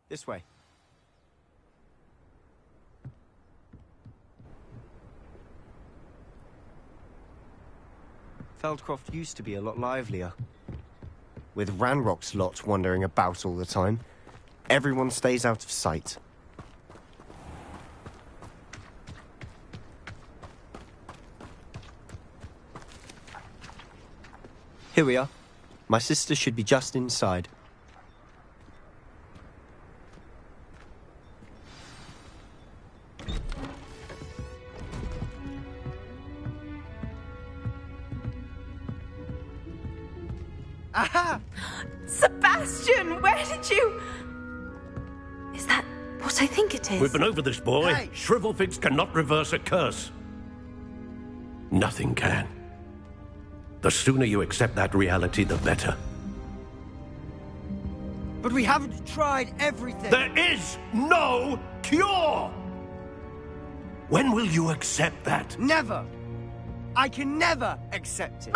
This way. Feldcroft used to be a lot livelier. With Ranrock's lot wandering about all the time, everyone stays out of sight. Here we are. My sister should be just inside. Aha! Sebastian, where did you... Is that what I think it is? We've been over this, boy. Hey! Shrivelfigs cannot reverse a curse. Nothing can. The sooner you accept that reality, the better. But we haven't tried everything! There is no cure! When will you accept that? Never! I can never accept it!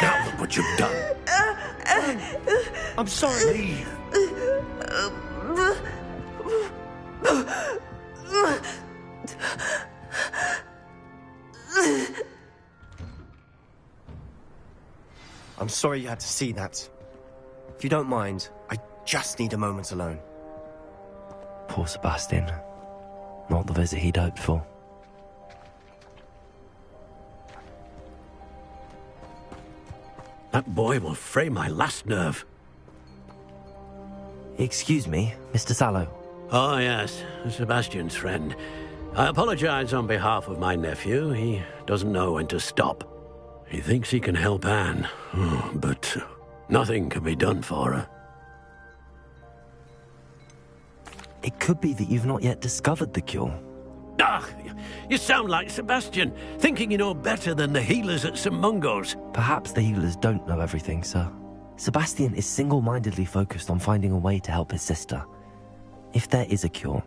Now look what you've done. I'm sorry. Leave. I'm sorry you had to see that. If you don't mind, I just need a moment alone. Poor Sebastian. Not the visit he'd hoped for. That boy will fray my last nerve. Excuse me, Mr. Sallow. Oh, yes, Sebastian's friend. I apologize on behalf of my nephew. He doesn't know when to stop. He thinks he can help Anne, but nothing can be done for her. It could be that you've not yet discovered the cure. Ah, you sound like Sebastian, thinking you know better than the healers at St. Mungo's. Perhaps the healers don't know everything, sir. Sebastian is single-mindedly focused on finding a way to help his sister. If there is a cure,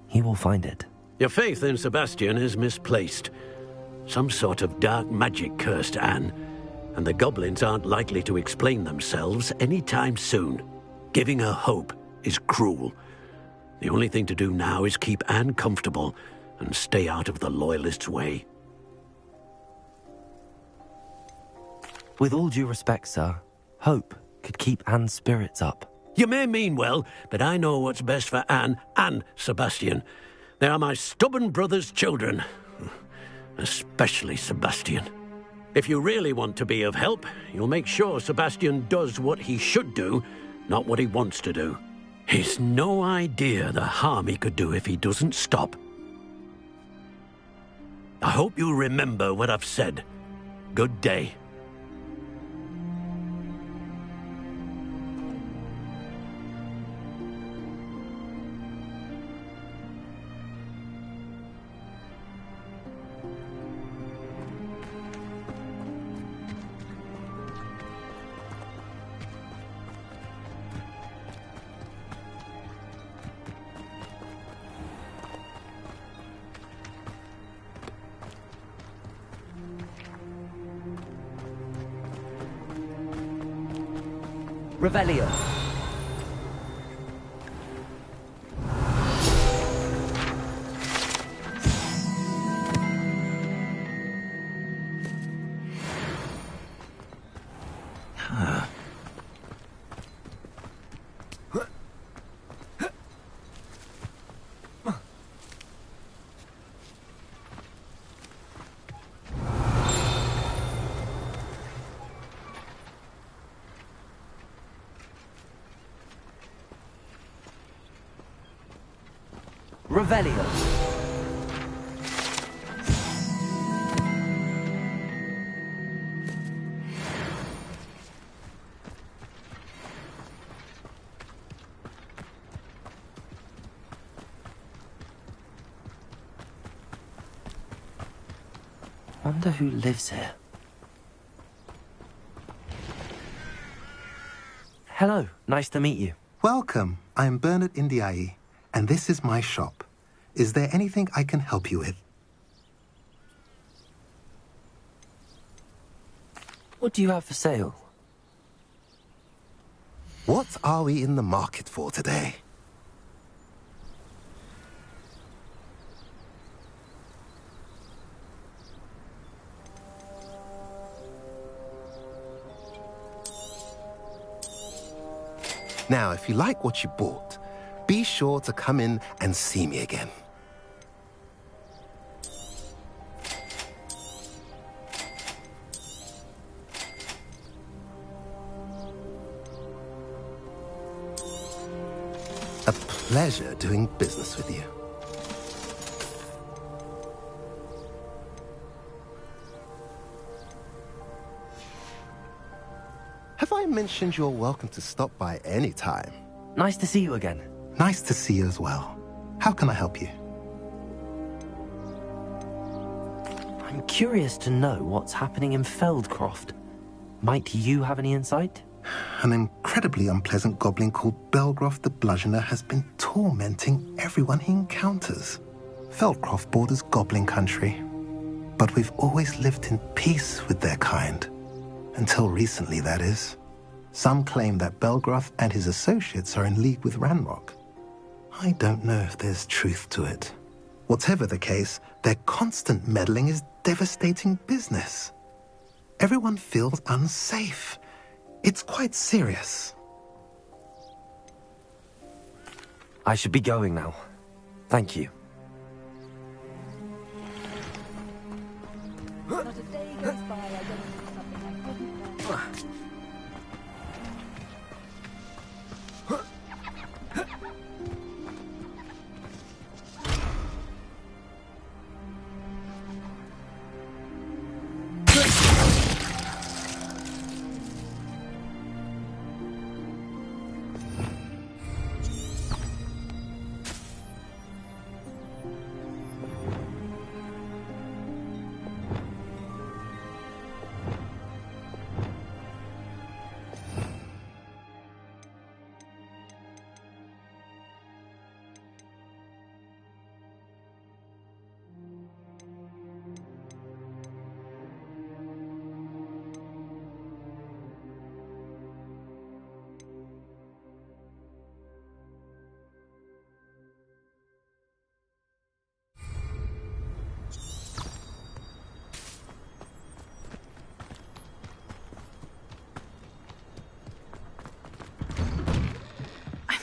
he will find it. Your faith in Sebastian is misplaced. Some sort of dark magic cursed Anne, and the goblins aren't likely to explain themselves anytime soon. Giving her hope is cruel. The only thing to do now is keep Anne comfortable and stay out of the Loyalists' way. With all due respect, sir, hope could keep Anne's spirits up. You may mean well, but I know what's best for Anne and Sebastian. They are my stubborn brother's children. Especially Sebastian. If you really want to be of help, you'll make sure Sebastian does what he should do, not what he wants to do. He's no idea the harm he could do if he doesn't stop. I hope you'll remember what I've said. Good day. Revelio. Revelio. Wonder who lives here. Hello, nice to meet you. Welcome. I'm Bernard Indiai, and this is my shop. Is there anything I can help you with? What do you have for sale? What? What are we in the market for today? Now, if you like what you bought, be sure to come in and see me again. A pleasure doing business with you. Have I mentioned you're welcome to stop by any time? Nice to see you again. Nice to see you as well. How can I help you? I'm curious to know what's happening in Feldcroft. Might you have any insight? An incredibly unpleasant goblin called Belgroth the Bludgeoner has been tormenting everyone he encounters. Feldcroft borders goblin country, but we've always lived in peace with their kind. Until recently, that is. Some claim that Belgroth and his associates are in league with Ranrock. I don't know if there's truth to it. Whatever the case, their constant meddling is devastating business. Everyone feels unsafe. It's quite serious. I should be going now. Thank you. Not a day goes by I don't do something I couldn't learn.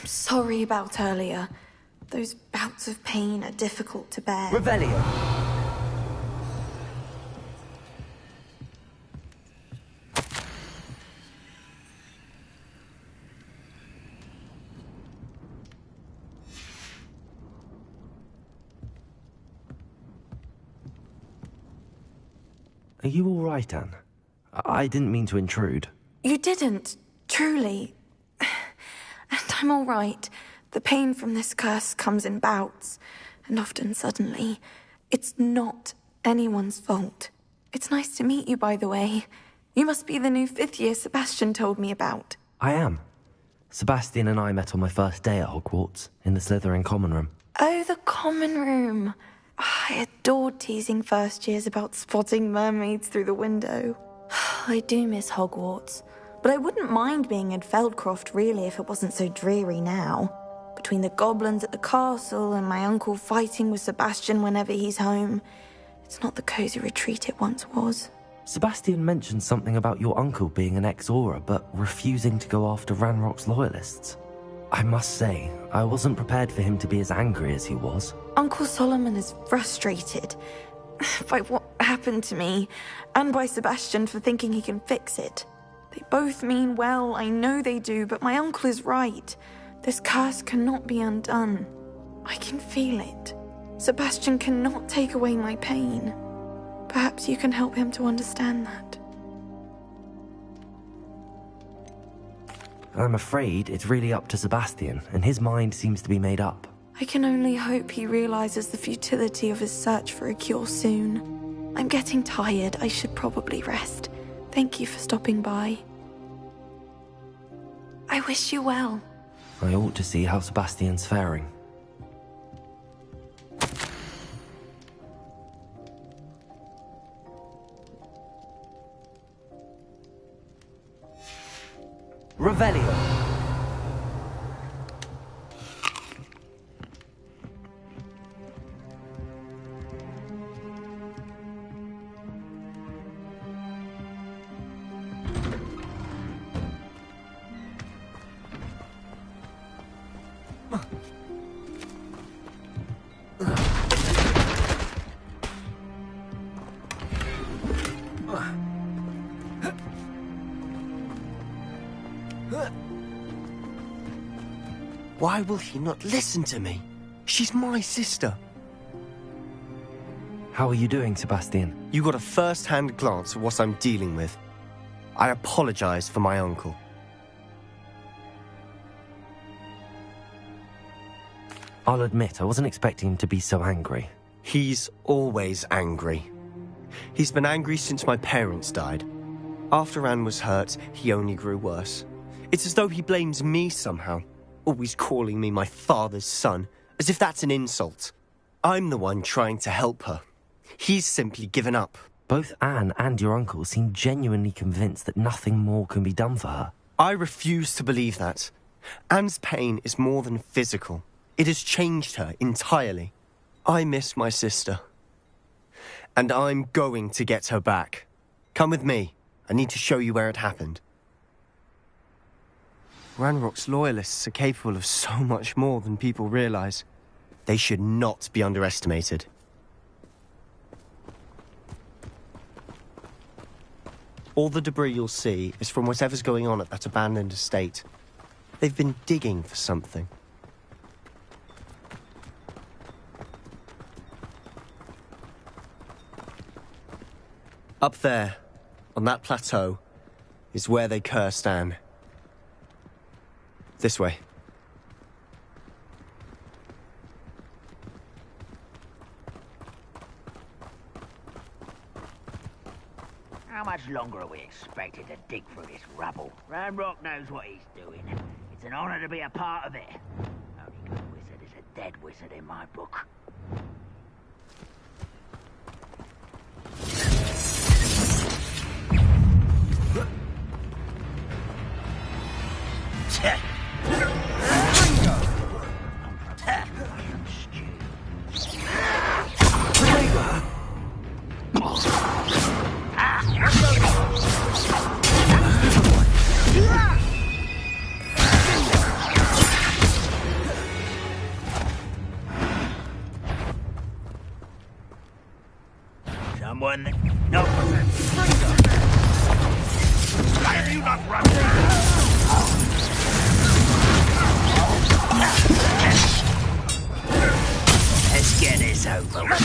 Sorry about earlier. Those bouts of pain are difficult to bear. Revelio. Are you all right, Anne? I didn't mean to intrude. You didn't, truly. And I'm all right. The pain from this curse comes in bouts, and often suddenly. It's not anyone's fault. It's nice to meet you, by the way. You must be the new 5th year Sebastian told me about. I am. Sebastian and I met on my first day at Hogwarts, in the Slytherin common room. Oh, the common room. I adored teasing first years about spotting mermaids through the window. I do miss Hogwarts, but I wouldn't mind being in Feldcroft really if it wasn't so dreary now. Between the goblins at the castle and my uncle fighting with Sebastian whenever he's home, it's not the cozy retreat it once was. Sebastian mentioned something about your uncle being an ex-Auror, but refusing to go after Ranrock's loyalists. I must say, I wasn't prepared for him to be as angry as he was. Uncle Solomon is frustrated by what happened to me, and by Sebastian for thinking he can fix it. They both mean well, I know they do, but my uncle is right. This curse cannot be undone. I can feel it. Sebastian cannot take away my pain. Perhaps you can help him to understand that. I'm afraid it's really up to Sebastian, and his mind seems to be made up. I can only hope he realizes the futility of his search for a cure soon. I'm getting tired. I should probably rest. Thank you for stopping by. I wish you well. I ought to see how Sebastian's faring. Revelio. Why will he not listen to me? She's my sister. How are you doing, Sebastian? You got a first-hand glance at what I'm dealing with. I apologize for my uncle. I'll admit, I wasn't expecting him to be so angry. He's always angry. He's been angry since my parents died. After Anne was hurt, he only grew worse. It's as though he blames me somehow, always calling me my father's son, as if that's an insult. I'm the one trying to help her. He's simply given up. Both Anne and your uncle seem genuinely convinced that nothing more can be done for her. I refuse to believe that. Anne's pain is more than physical. It has changed her entirely. I miss my sister. And I'm going to get her back. Come with me. I need to show you where it happened. Ranrock's loyalists are capable of so much more than people realize. They should not be underestimated. All the debris you'll see is from whatever's going on at that abandoned estate. They've been digging for something. Up there, on that plateau, is where they cursed Anne. This way. How much longer are we expected to dig through this rubble? Ranrock knows what he's doing. It's an honor to be a part of it. Only good wizard is a dead wizard in my book. Someone... No! Why have you not run? Let's get this over with.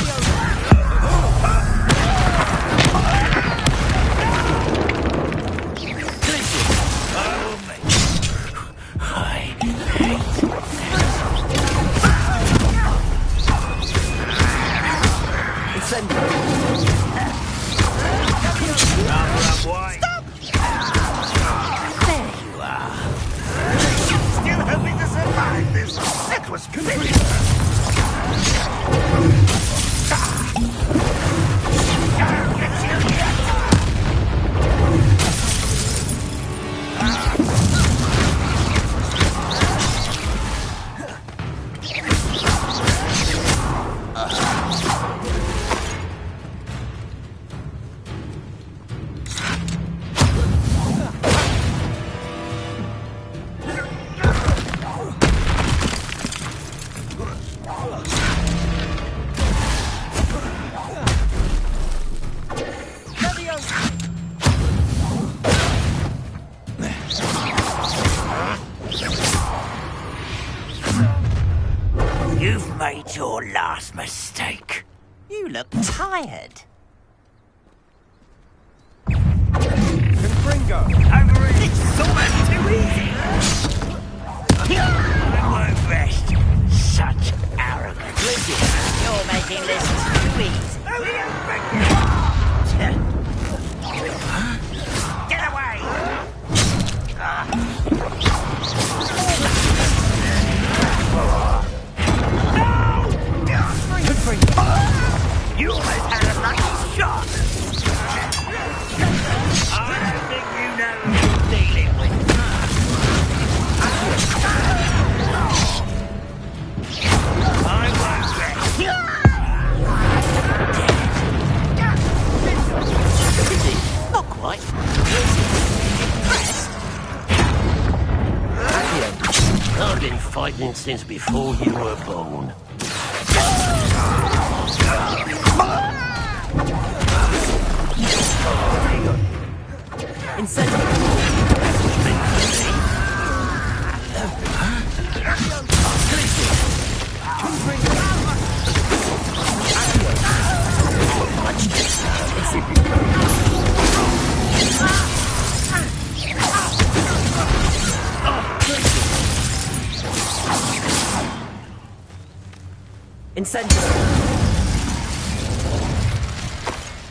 You've made your last mistake. You look tired. Confringo! Over it! It's almost too easy! I won't rest. Such arrogance. You're making this too easy. Get away! You almost had a lucky shot! I don't think you know who you're dealing with. I won't rest. Not quite. I've been fighting since before you were born.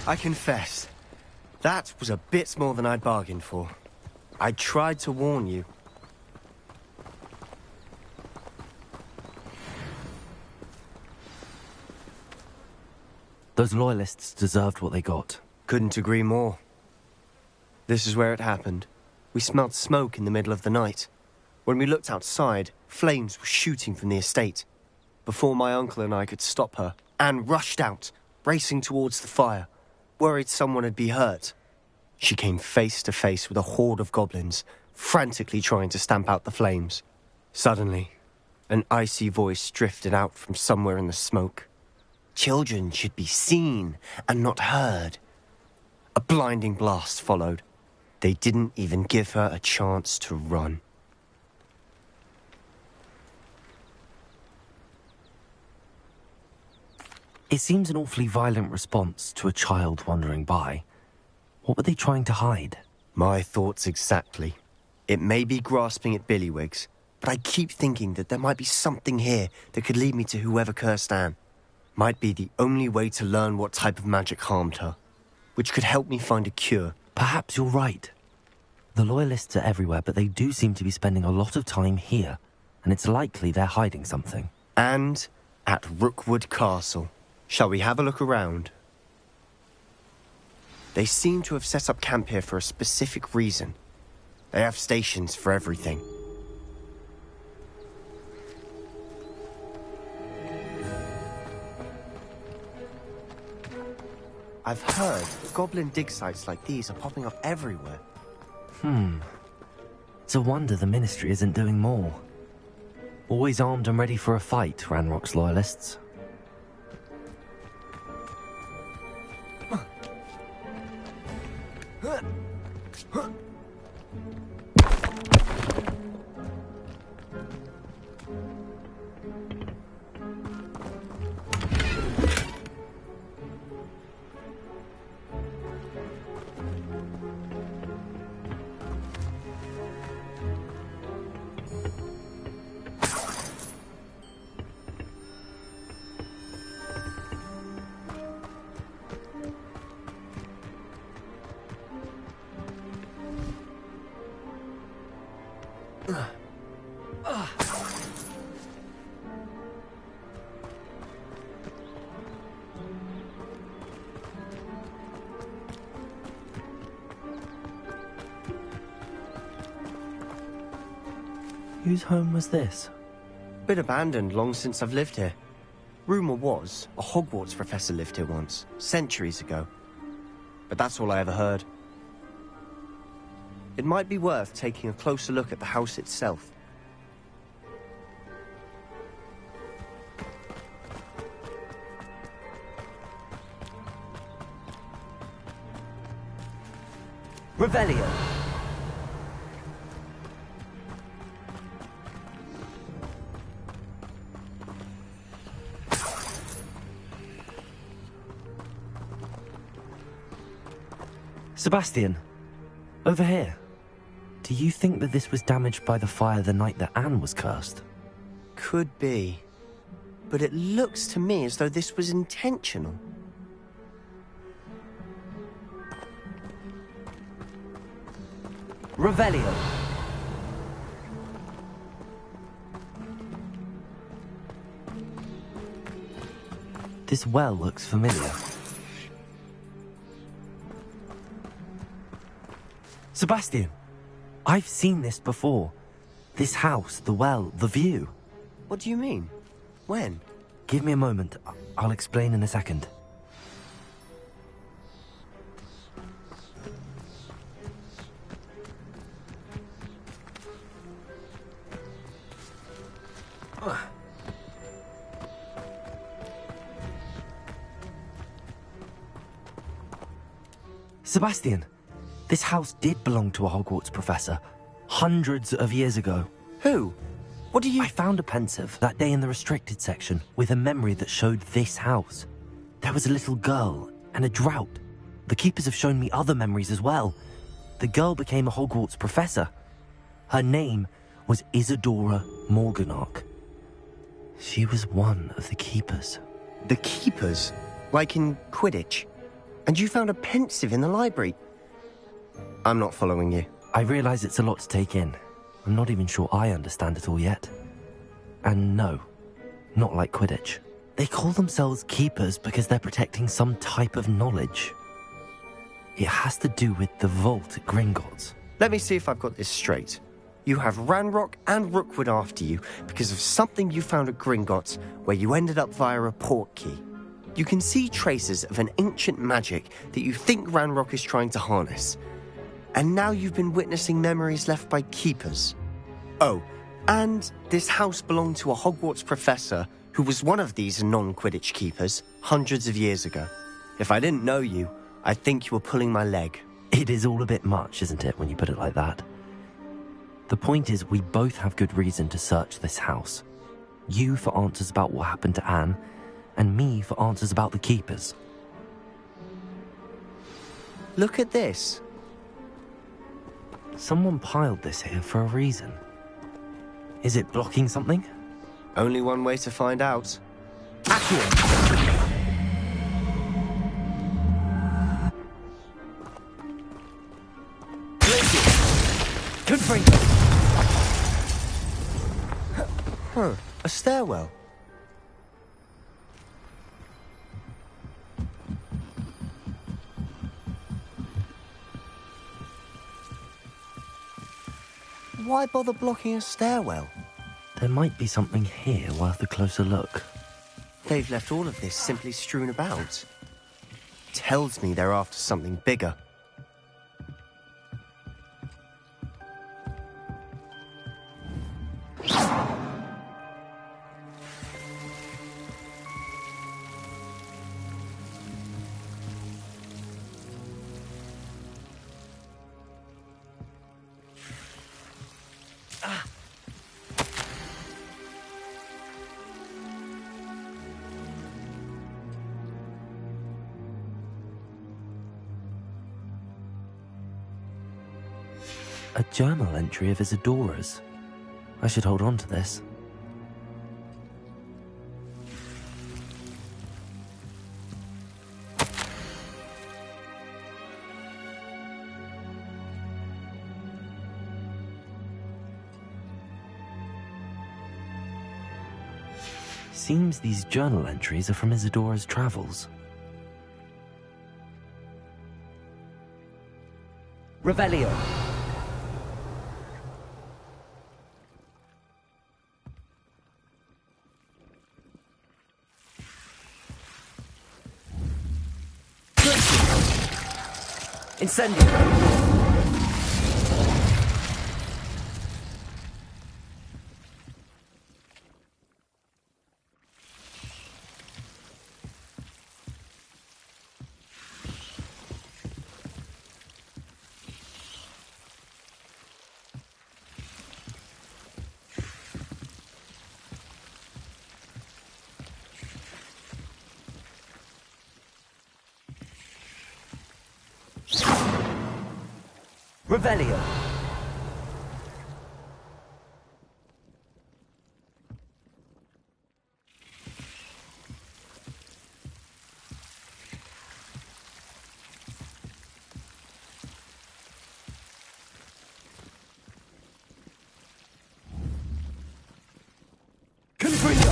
I confess, that was a bit more than I'd bargained for. I tried to warn you. Those loyalists deserved what they got. Couldn't agree more. This is where it happened. We smelled smoke in the middle of the night. When we looked outside, flames were shooting from the estate. Before my uncle and I could stop her, Anne rushed out, racing towards the fire, worried someone had been hurt. She came face to face with a horde of goblins, frantically trying to stamp out the flames. Suddenly, an icy voice drifted out from somewhere in the smoke. Children should be seen and not heard. A blinding blast followed. They didn't even give her a chance to run. It seems an awfully violent response to a child wandering by. What were they trying to hide? My thoughts exactly. It may be grasping at Billywigs, but I keep thinking that there might be something here that could lead me to whoever cursed Anne. Might be the only way to learn what type of magic harmed her, which could help me find a cure. Perhaps you're right. The Loyalists are everywhere, but they do seem to be spending a lot of time here, and it's likely they're hiding something. And at Rookwood Castle. Shall we have a look around? They seem to have set up camp here for a specific reason. They have stations for everything. I've heard goblin dig sites like these are popping up everywhere. It's a wonder the Ministry isn't doing more. Always armed and ready for a fight, Ranrock's Loyalists. Whose home was this? Been abandoned long since I've lived here. Rumour was a Hogwarts professor lived here once, centuries ago. But that's all I ever heard. It might be worth taking a closer look at the house itself. Revelio. Sebastian, over here. Do you think that this was damaged by the fire the night that Anne was cursed? Could be. But it looks to me as though this was intentional. Revelio. This well looks familiar. Sebastian, I've seen this before. This house, the well, the view. What do you mean? When? Give me a moment. I'll explain in a second. Sebastian, This house did belong to a Hogwarts professor, hundreds of years ago. Who? What do you... I found a pensive that day in the restricted section with a memory that showed this house. There was a little girl and a drought. The keepers have shown me other memories as well. The girl became a Hogwarts professor. Her name was Isadora Morganach. She was one of the keepers. The keepers? Like in Quidditch? And you found a pensive in the library? I'm not following you. I realize it's a lot to take in. I'm not even sure I understand it all yet. And no, not like Quidditch. They call themselves keepers because they're protecting some type of knowledge. It has to do with the vault at Gringotts. Let me see if I've got this straight. You have Ranrock and Rookwood after you because of something you found at Gringotts where you ended up via a portkey. You can see traces of an ancient magic that you think Ranrock is trying to harness. And now you've been witnessing memories left by keepers. Oh, and this house belonged to a Hogwarts professor who was one of these non-Quidditch keepers hundreds of years ago. If I didn't know you, I'd think you were pulling my leg. It is all a bit much, isn't it, when you put it like that? The point is, we both have good reason to search this house. You for answers about what happened to Anne, and me for answers about the keepers. Look at this. Someone piled this here for a reason. Is it blocking something? Only one way to find out. Confront. Huh, a stairwell. Why bother blocking a stairwell? There might be something here worth a closer look. They've left all of this simply strewn about. Tells me they're after something bigger. A journal entry of Isadora's. I should hold on to this. Seems these journal entries are from Isadora's travels. Revelio. Incendio. Revelio. Confringo.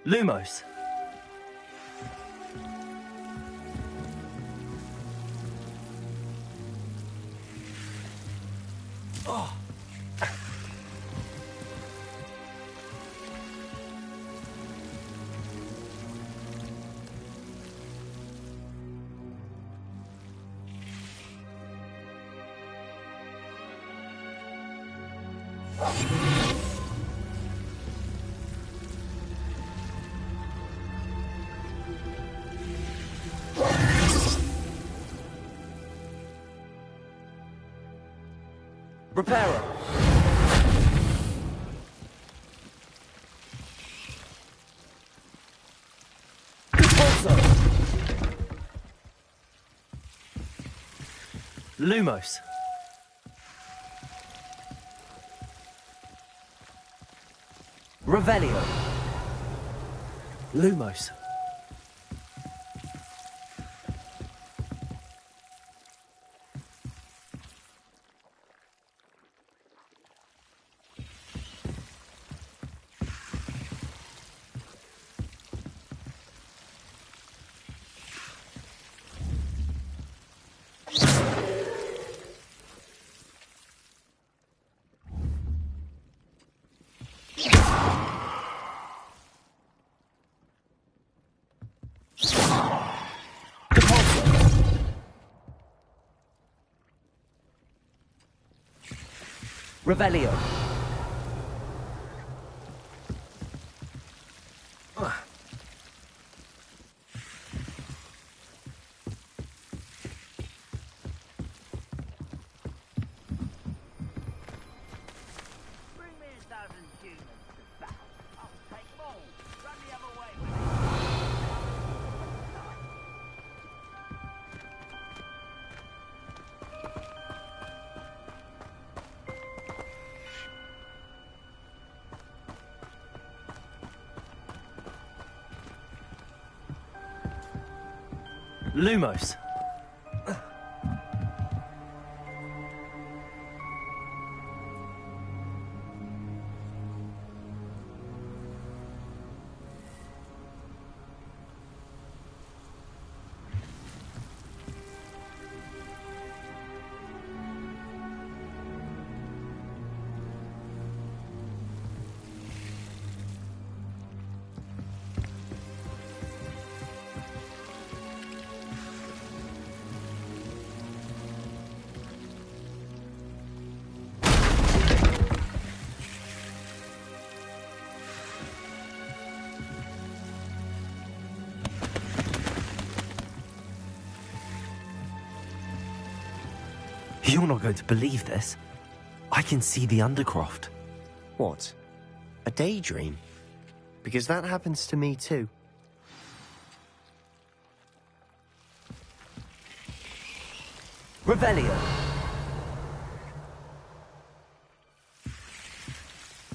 Lumos. Reparo. Repulso. Lumos. Revelio. Lumos. Revelio. Bring me 1,000 humans to battle. I'll take them all. Run the other way with it. Lumos. You're not going to believe this. I can see the Undercroft. What? A daydream? Because that happens to me too. Revelio.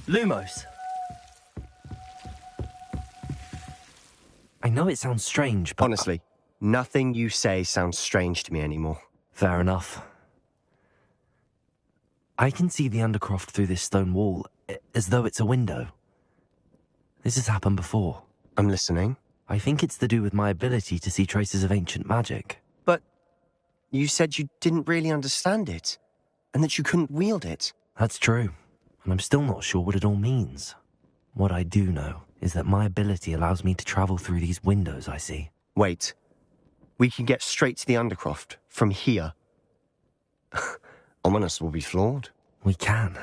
Lumos. I know it sounds strange, but... Honestly, nothing you say sounds strange to me anymore. Fair enough. I can see the Undercroft through this stone wall, as though it's a window. This has happened before. I'm listening. I think it's to do with my ability to see traces of ancient magic. But you said you didn't really understand it, and that you couldn't wield it. That's true, and I'm still not sure what it all means. What I do know is that my ability allows me to travel through these windows I see. Wait. We can get straight to the Undercroft from here. Ominous will be flawed. We can.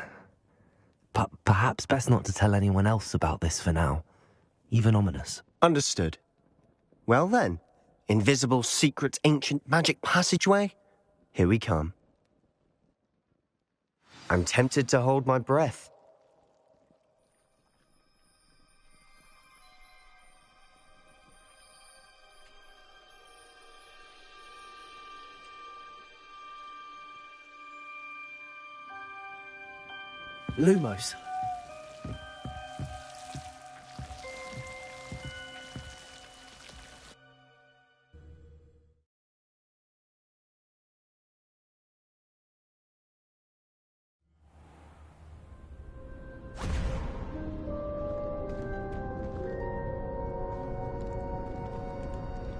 But perhaps best not to tell anyone else about this for now. Even Ominous. Understood. Well then, invisible, secret, ancient magic passageway? Here we come. I'm tempted to hold my breath. Lumos.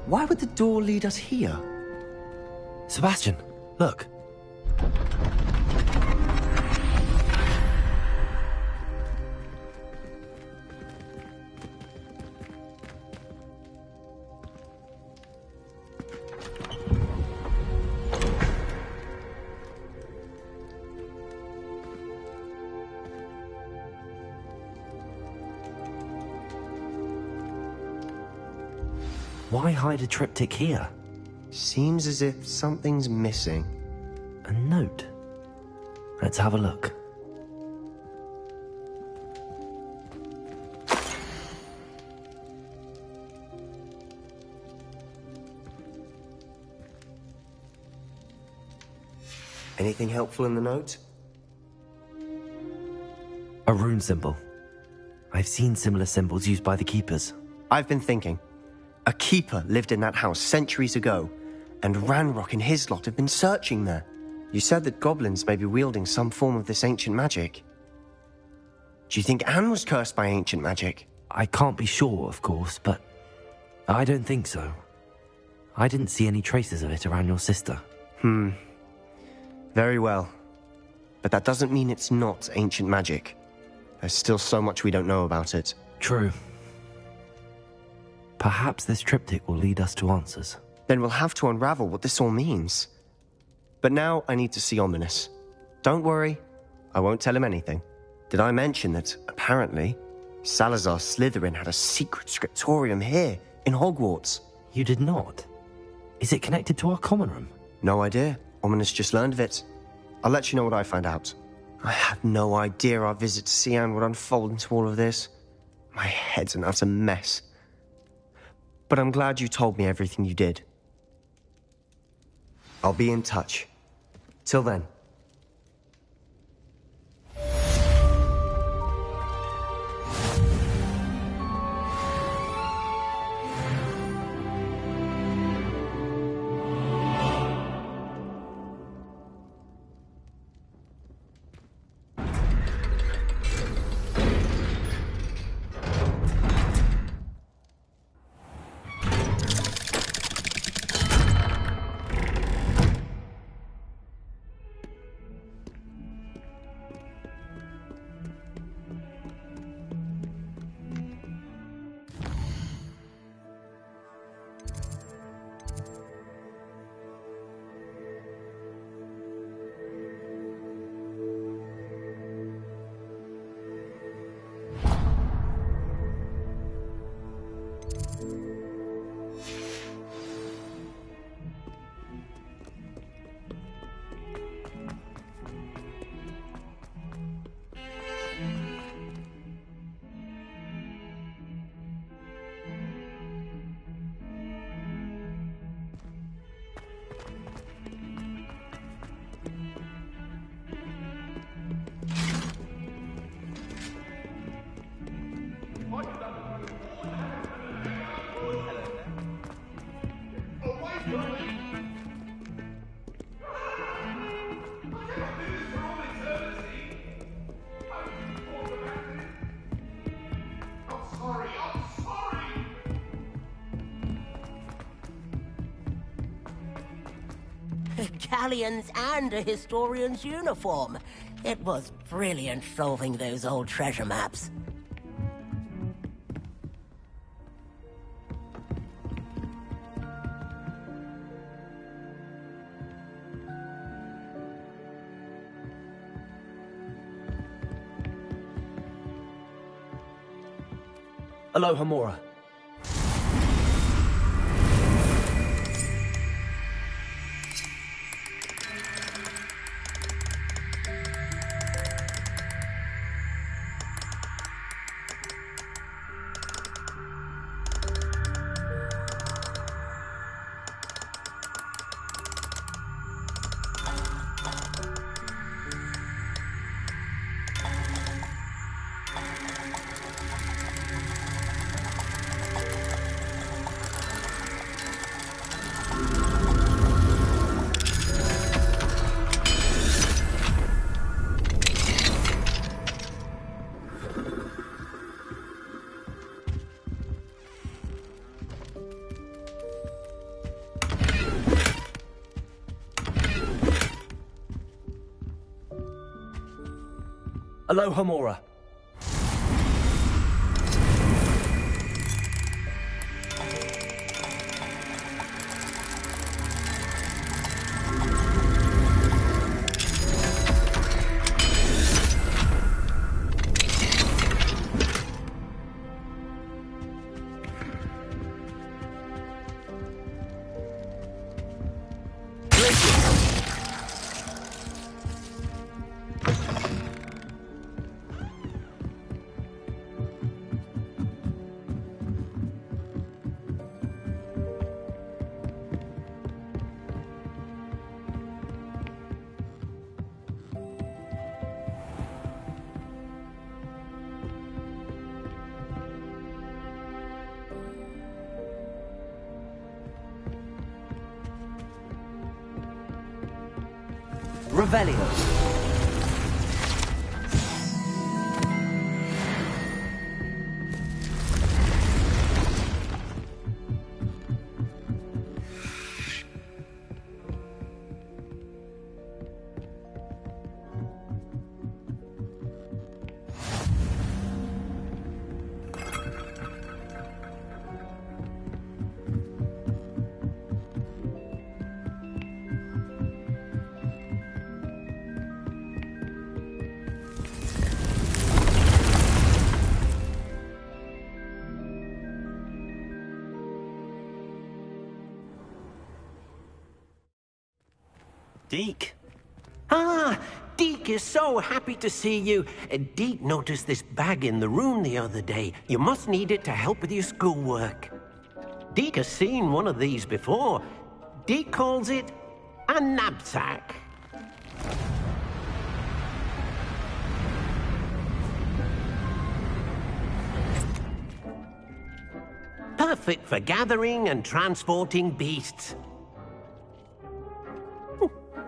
Why would the door lead us here? Sebastian, look. Why hide a triptych here? Seems as if something's missing. A note. Let's have a look. Anything helpful in the note? A rune symbol. I've seen similar symbols used by the keepers. I've been thinking. A keeper lived in that house centuries ago, and Ranrock and his lot have been searching there. You said that goblins may be wielding some form of this ancient magic. Do you think Anne was cursed by ancient magic? I can't be sure, of course, but I don't think so. I didn't see any traces of it around your sister. Very well. But that doesn't mean it's not ancient magic. There's still so much we don't know about it. True. Perhaps this triptych will lead us to answers. Then we'll have to unravel what this all means. But now I need to see Ominous. Don't worry, I won't tell him anything. Did I mention that, apparently, Salazar Slytherin had a secret scriptorium here, in Hogwarts? You did not? Is it connected to our common room? No idea. Ominous just learned of it. I'll let you know what I find out. I had no idea our visit to Cian would unfold into all of this. My head's an utter mess. But I'm glad you told me everything you did. I'll be in touch. Till then. Galleons and a historian's uniform. It was brilliant solving those old treasure maps. Aloha Mora. Aloha Mora. Revelio. Deke. Ah, Deke is so happy to see you. Deke noticed this bag in the room the other day. You must need it to help with your schoolwork. Deke has seen one of these before. Deke calls it a knapsack. Perfect for gathering and transporting beasts.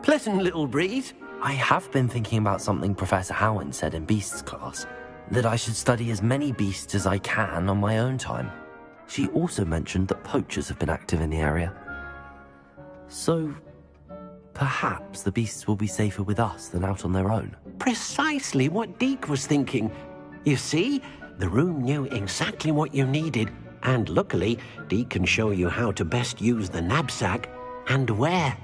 Pleasant little breeze. I have been thinking about something Professor Howard said in Beasts class, that I should study as many beasts as I can on my own time. She also mentioned that poachers have been active in the area. So, perhaps the beasts will be safer with us than out on their own. Precisely what Deke was thinking. You see, the room knew exactly what you needed, and luckily, Deke can show you how to best use the knapsack and where.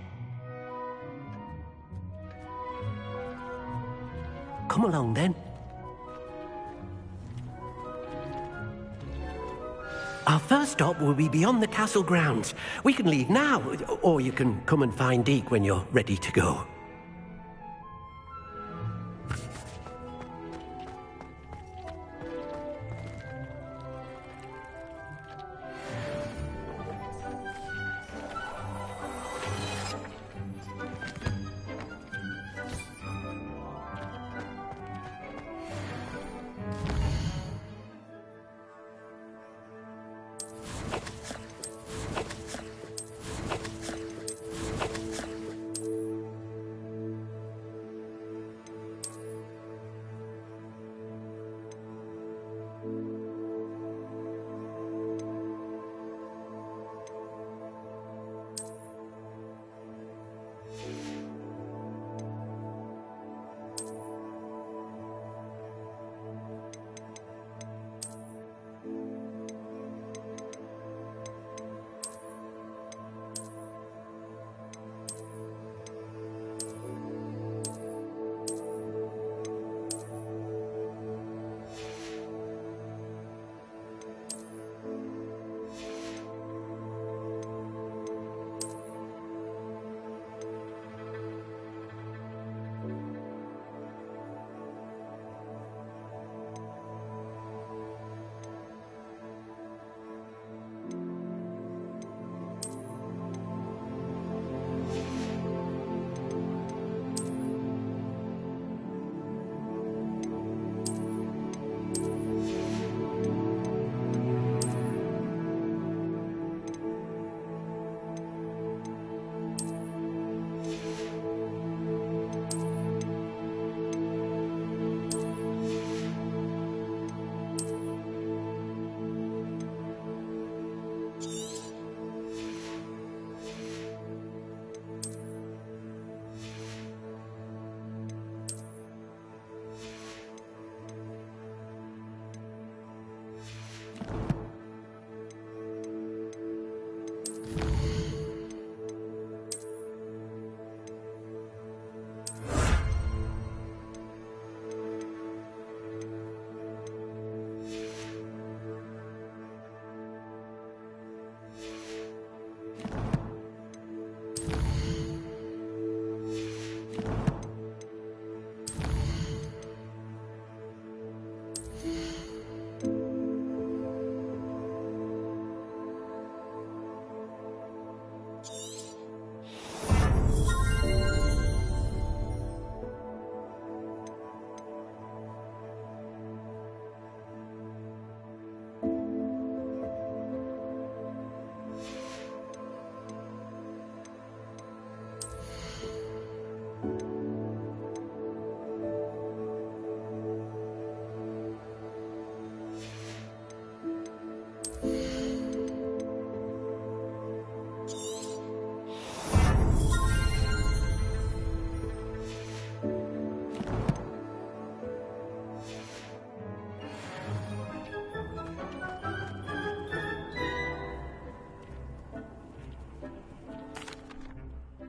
Come along, then. Our first stop will be beyond the castle grounds. We can leave now, or you can come and find Deke when you're ready to go.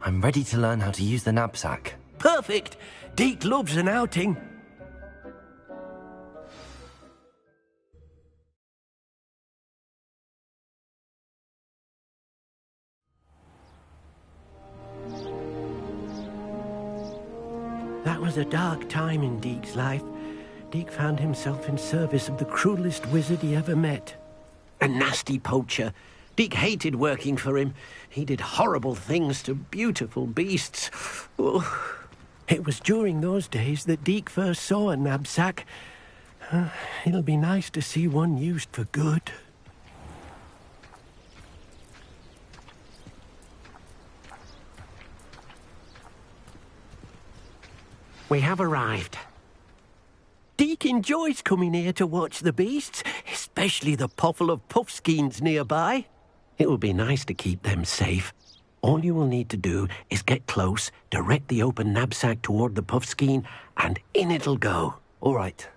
I'm ready to learn how to use the knapsack. Perfect! Deke loves an outing. That was a dark time in Deke's life. Deke found himself in service of the cruelest wizard he ever met. A nasty poacher. Deke hated working for him. He did horrible things to beautiful beasts. Oh. It was during those days that Deke first saw a knapsack. It'll be nice to see one used for good. We have arrived. Deke enjoys coming here to watch the beasts, especially the potful of puffskeins nearby. It will be nice to keep them safe. All you will need to do is get close, direct the open knapsack toward the puffskein, and in it'll go. All right.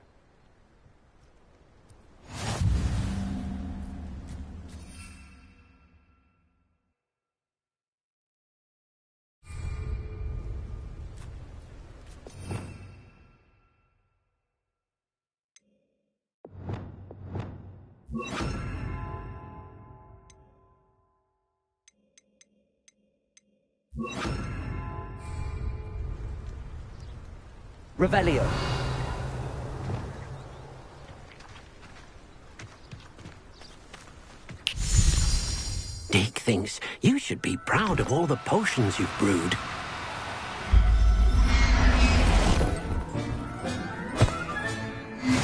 Revelio. Deke thinks you should be proud of all the potions you've brewed.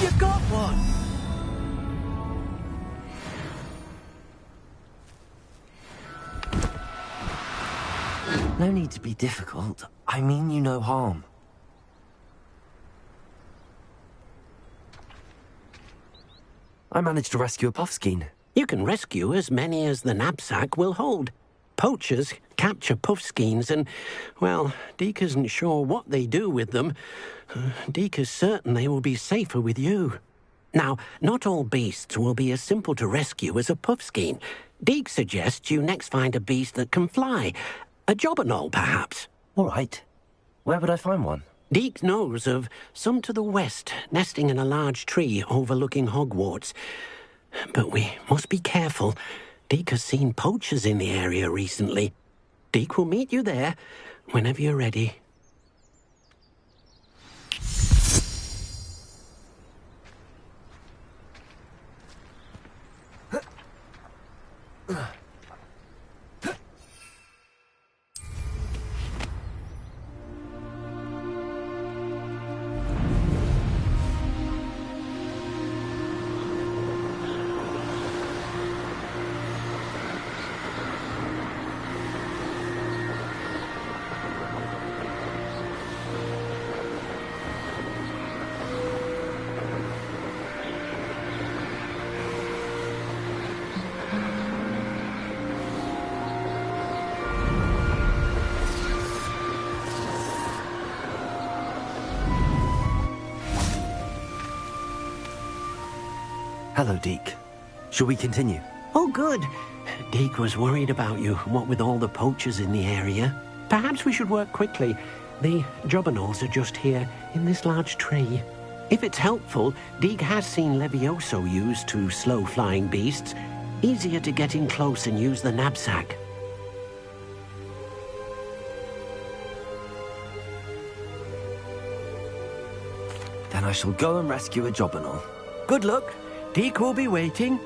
You got one! No need to be difficult. I mean you no harm. I managed to rescue a puffskein. You can rescue as many as the knapsack will hold. Poachers capture puffskeins and, well, Deke isn't sure what they do with them. Deke is certain they will be safer with you. Now, not all beasts will be as simple to rescue as a puffskein. Deke suggests you next find a beast that can fly. A jobberknoll, perhaps. All right. Where would I find one? Deke knows of some to the west, nesting in a large tree overlooking Hogwarts. But we must be careful. Deke has seen poachers in the area recently. Deke will meet you there whenever you're ready. Hello, Deke. Shall we continue? Oh, good. Deke was worried about you, what with all the poachers in the area. Perhaps we should work quickly. The jobberknolls are just here, in this large tree. If it's helpful, Deke has seen Levioso used to slow flying beasts. Easier to get in close and use the knapsack. Then I shall go and rescue a jobberknoll. Good luck. Deke will be waiting.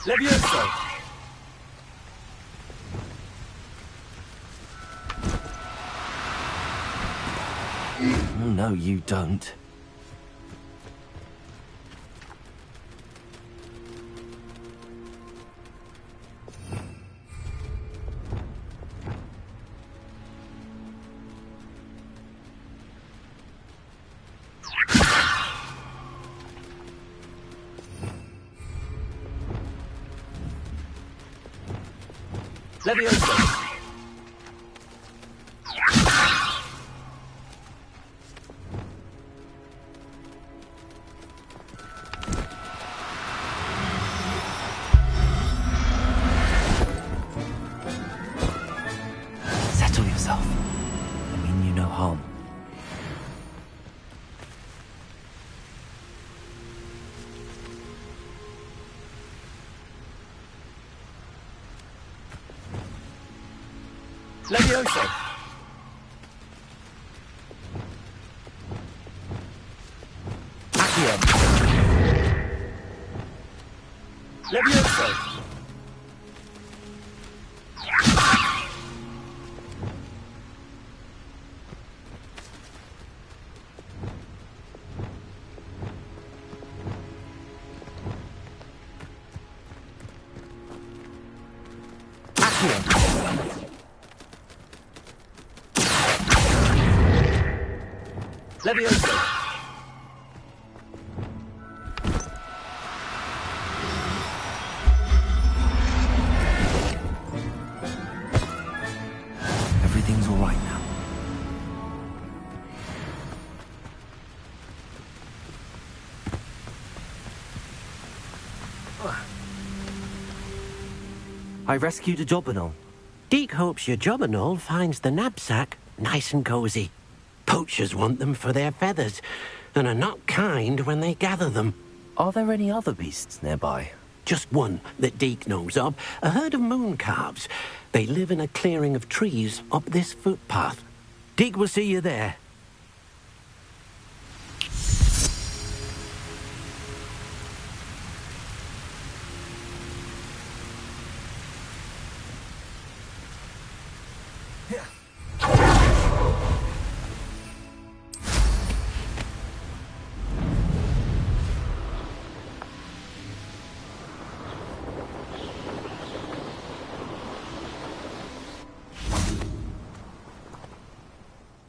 Levioso. Oh, no, you don't. Levioso! Settle yourself. I mean you no harm. Levioso! Accio! Levioso! Levioso! Everything's all right now. I rescued a Jobberknoll. Deke hopes your Jobberknoll finds the knapsack nice and cozy. Poachers want them for their feathers, and are not kind when they gather them. Are there any other beasts nearby? Just one that Deke knows of, a herd of moon calves. They live in a clearing of trees up this footpath. Deke will see you there.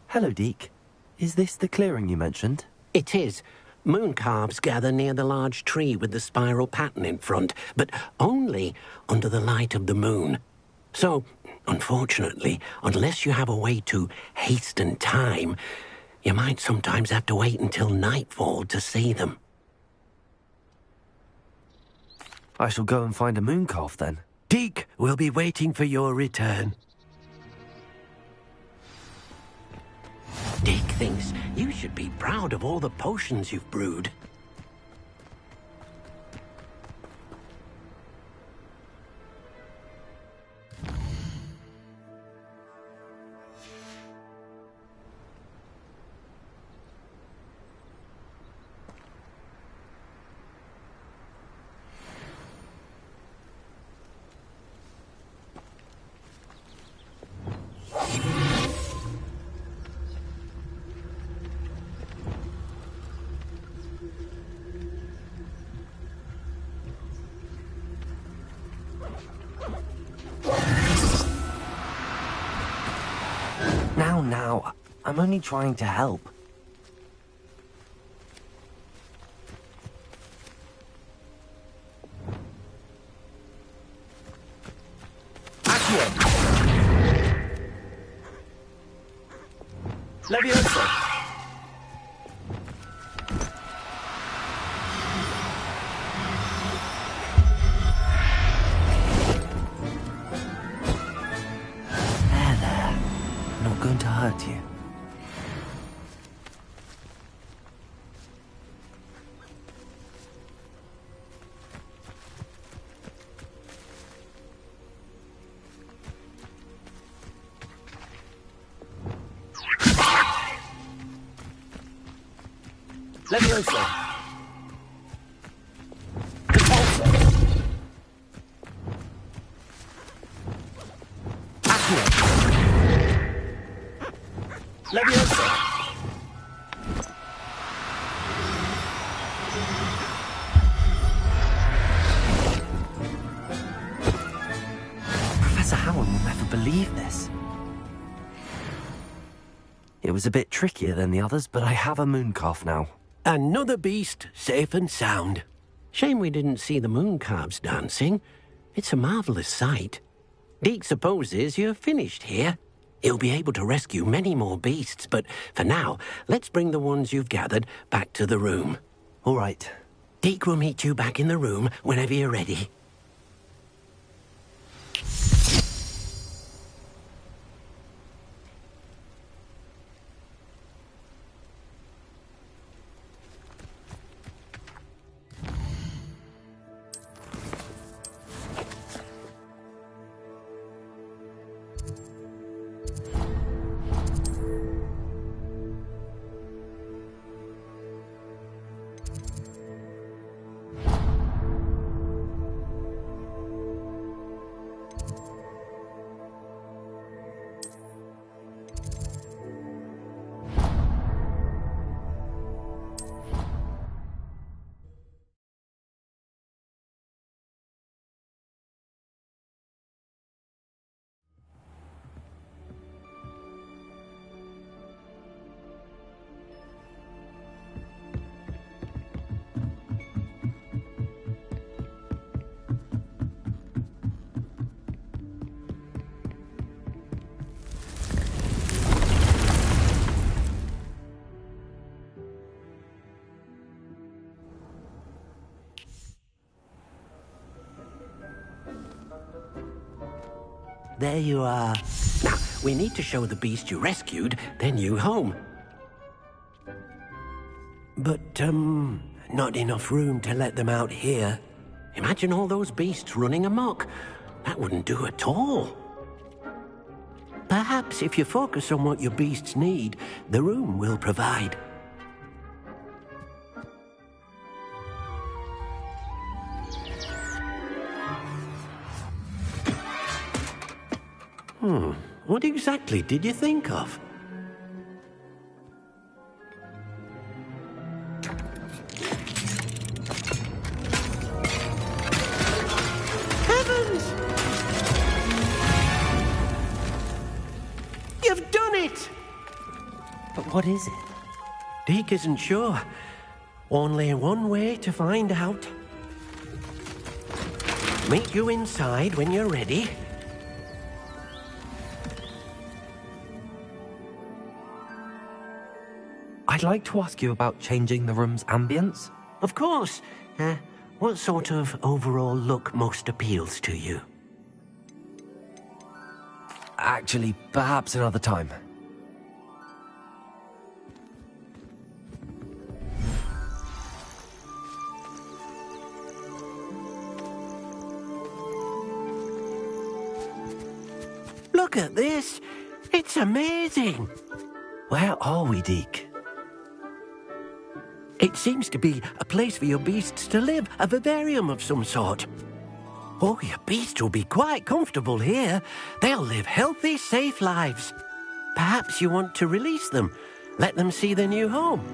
Hello, Deke. Is this the clearing you mentioned? It is. Moon calves gather near the large tree with the spiral pattern in front, but only under the light of the moon. So, unfortunately, unless you have a way to hasten time, you might sometimes have to wait until nightfall to see them. I shall go and find a moon calf then. Deke will be waiting for your return. Deke thinks you should be proud of all the potions you've brewed. Now, I'm only trying to help. Levioso! Going to hurt you. Levioso! Levioso! Professor Howard will never believe this. It was a bit trickier than the others, but I have a moon calf now. Another beast, safe and sound. Shame we didn't see the moon calves dancing. It's a marvelous sight. Deke supposes you're finished here. He'll be able to rescue many more beasts, but for now, let's bring the ones you've gathered back to the room. All right. Deke will meet you back in the room whenever you're ready. There you are. Now, we need to show the beast you rescued their new home. But, not enough room to let them out here. Imagine all those beasts running amok. That wouldn't do at all. Perhaps if you focus on what your beasts need, the room will provide. What exactly did you think of? Heavens! You've done it! But what is it? Deke isn't sure. Only one way to find out. Meet you inside when you're ready. I'd like to ask you about changing the room's ambience. Of course. What sort of overall look most appeals to you? Actually, perhaps another time. Look at this. It's amazing. Where are we, Deke? It seems to be a place for your beasts to live, a vivarium of some sort. Oh, your beasts will be quite comfortable here. They'll live healthy, safe lives. Perhaps you want to release them, let them see their new home.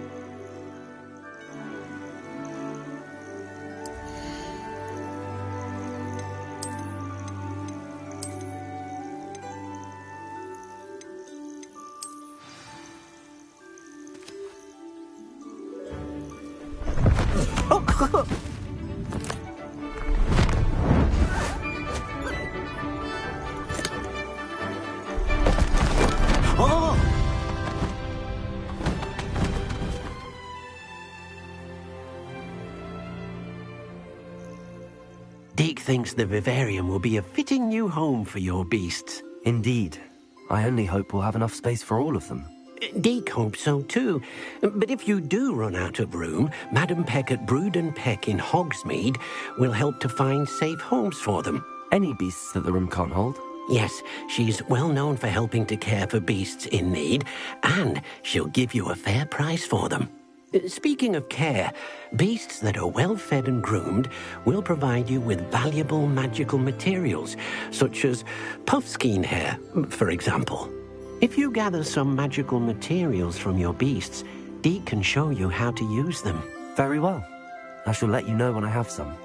Deke thinks the vivarium will be a fitting new home for your beasts. Indeed. I only hope we'll have enough space for all of them. Deke hopes so too. But if you do run out of room, Madam Peck at Brood and Peck in Hogsmeade will help to find safe homes for them. Any beasts that the room can't hold? Yes, she's well known for helping to care for beasts in need, and she'll give you a fair price for them. Speaking of care, beasts that are well fed and groomed will provide you with valuable magical materials, such as puffskein hair, for example. If you gather some magical materials from your beasts, Deke can show you how to use them. Very well. I shall let you know when I have some.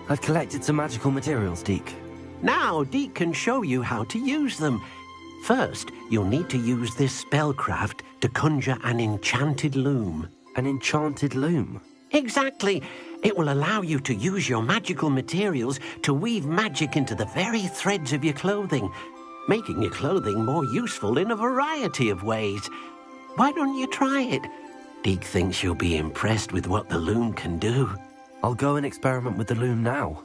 I've collected some magical materials, Deke. Now, Deke can show you how to use them. First, you'll need to use this spellcraft to conjure an enchanted loom. An enchanted loom? Exactly. It will allow you to use your magical materials to weave magic into the very threads of your clothing, making your clothing more useful in a variety of ways. Why don't you try it? Deke thinks you'll be impressed with what the loom can do. I'll go and experiment with the loom now.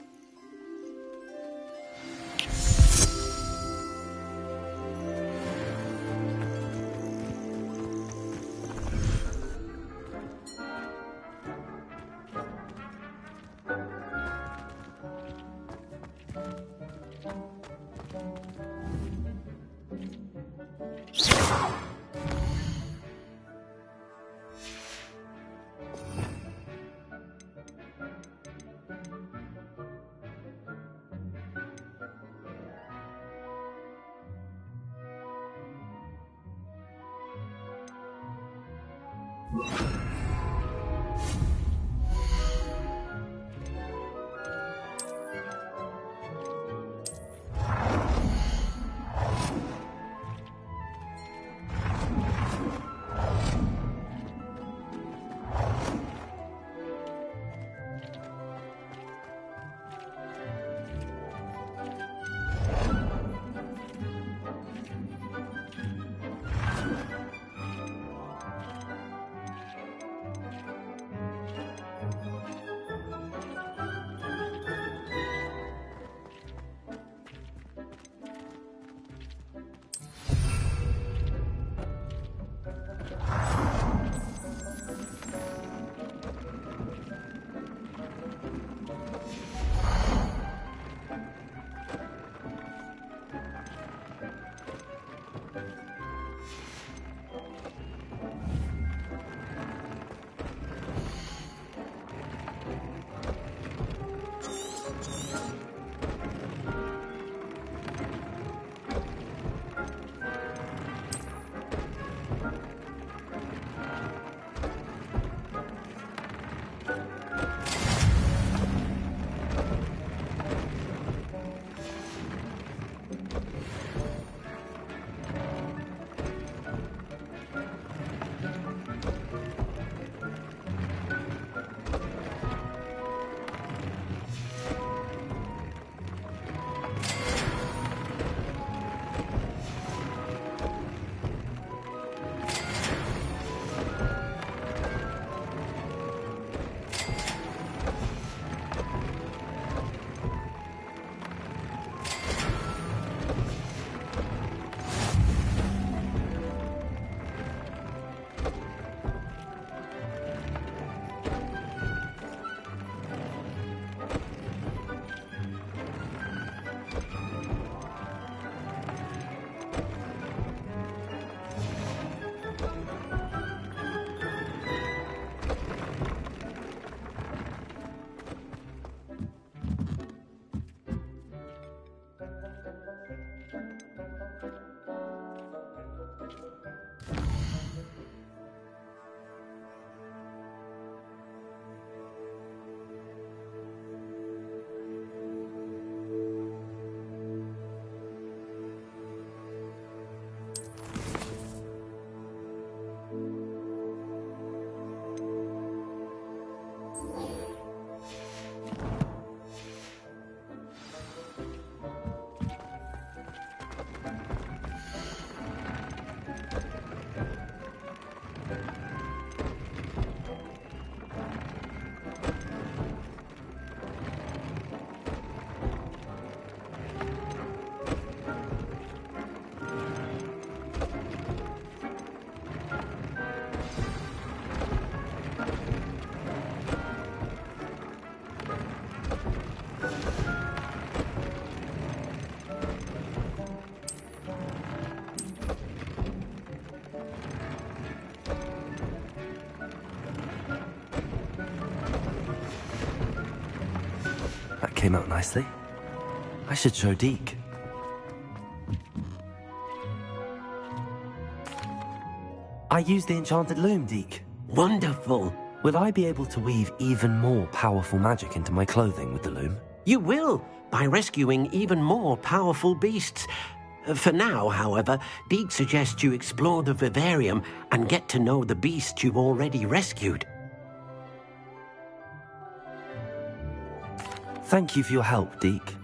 That came out nicely. I should show Deke. I used the enchanted loom, Deke. Wonderful. Will I be able to weave even more powerful magic into my clothing with the loom? You will, by rescuing even more powerful beasts. For now, however, Deke suggests you explore the vivarium and get to know the beasts you've already rescued. Thank you for your help, Deke.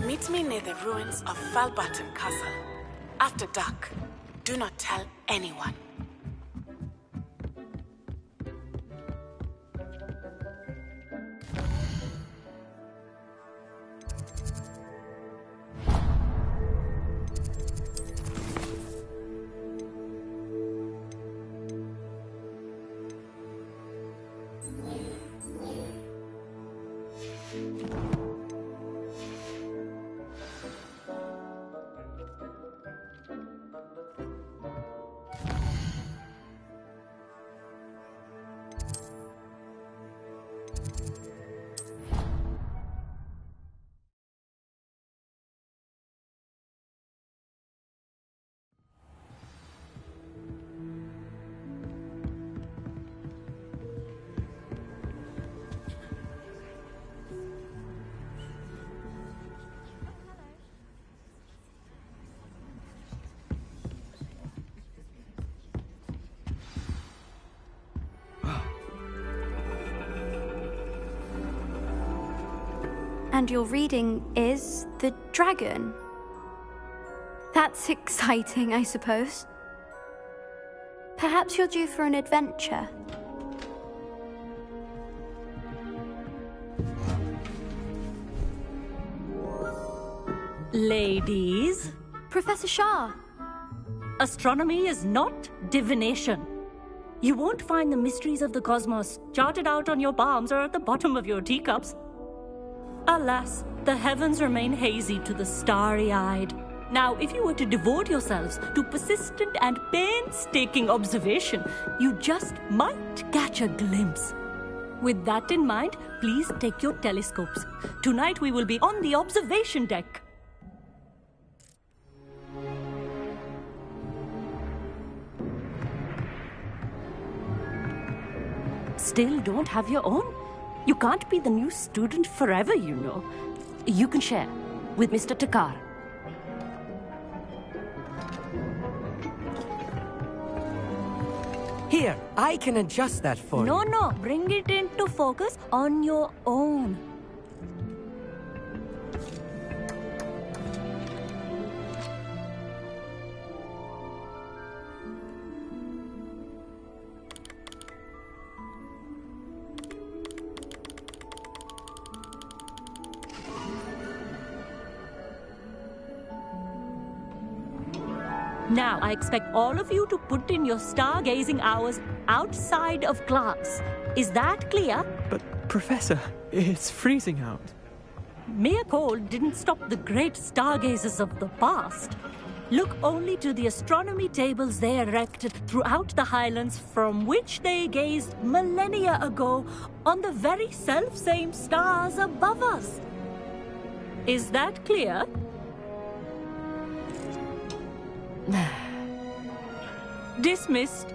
Meet me near the ruins of Falbaton Castle. After dark. Do not tell anyone. And your reading is The Dragon. That's exciting, I suppose. Perhaps you're due for an adventure. Ladies, Professor Shah. astronomy is not divination. You won't find the mysteries of the cosmos charted out on your palms or at the bottom of your teacups. Alas, the heavens remain hazy to the starry-eyed. Now, if you were to devote yourselves to persistent and painstaking observation, you just might catch a glimpse. With that in mind, please take your telescopes. Tonight we will be on the observation deck. Still don't have your own? You can't be the new student forever, you know. You can share with Mr. Takar. Here, I can adjust that for you. No, bring it into focus on your own. Now, I expect all of you to put in your stargazing hours outside of class. Is that clear? But, Professor, it's freezing out. Mere cold didn't stop the great stargazers of the past. Look only to the astronomy tables they erected throughout the highlands from which they gazed millennia ago on the very self-same stars above us. Is that clear? Dismissed.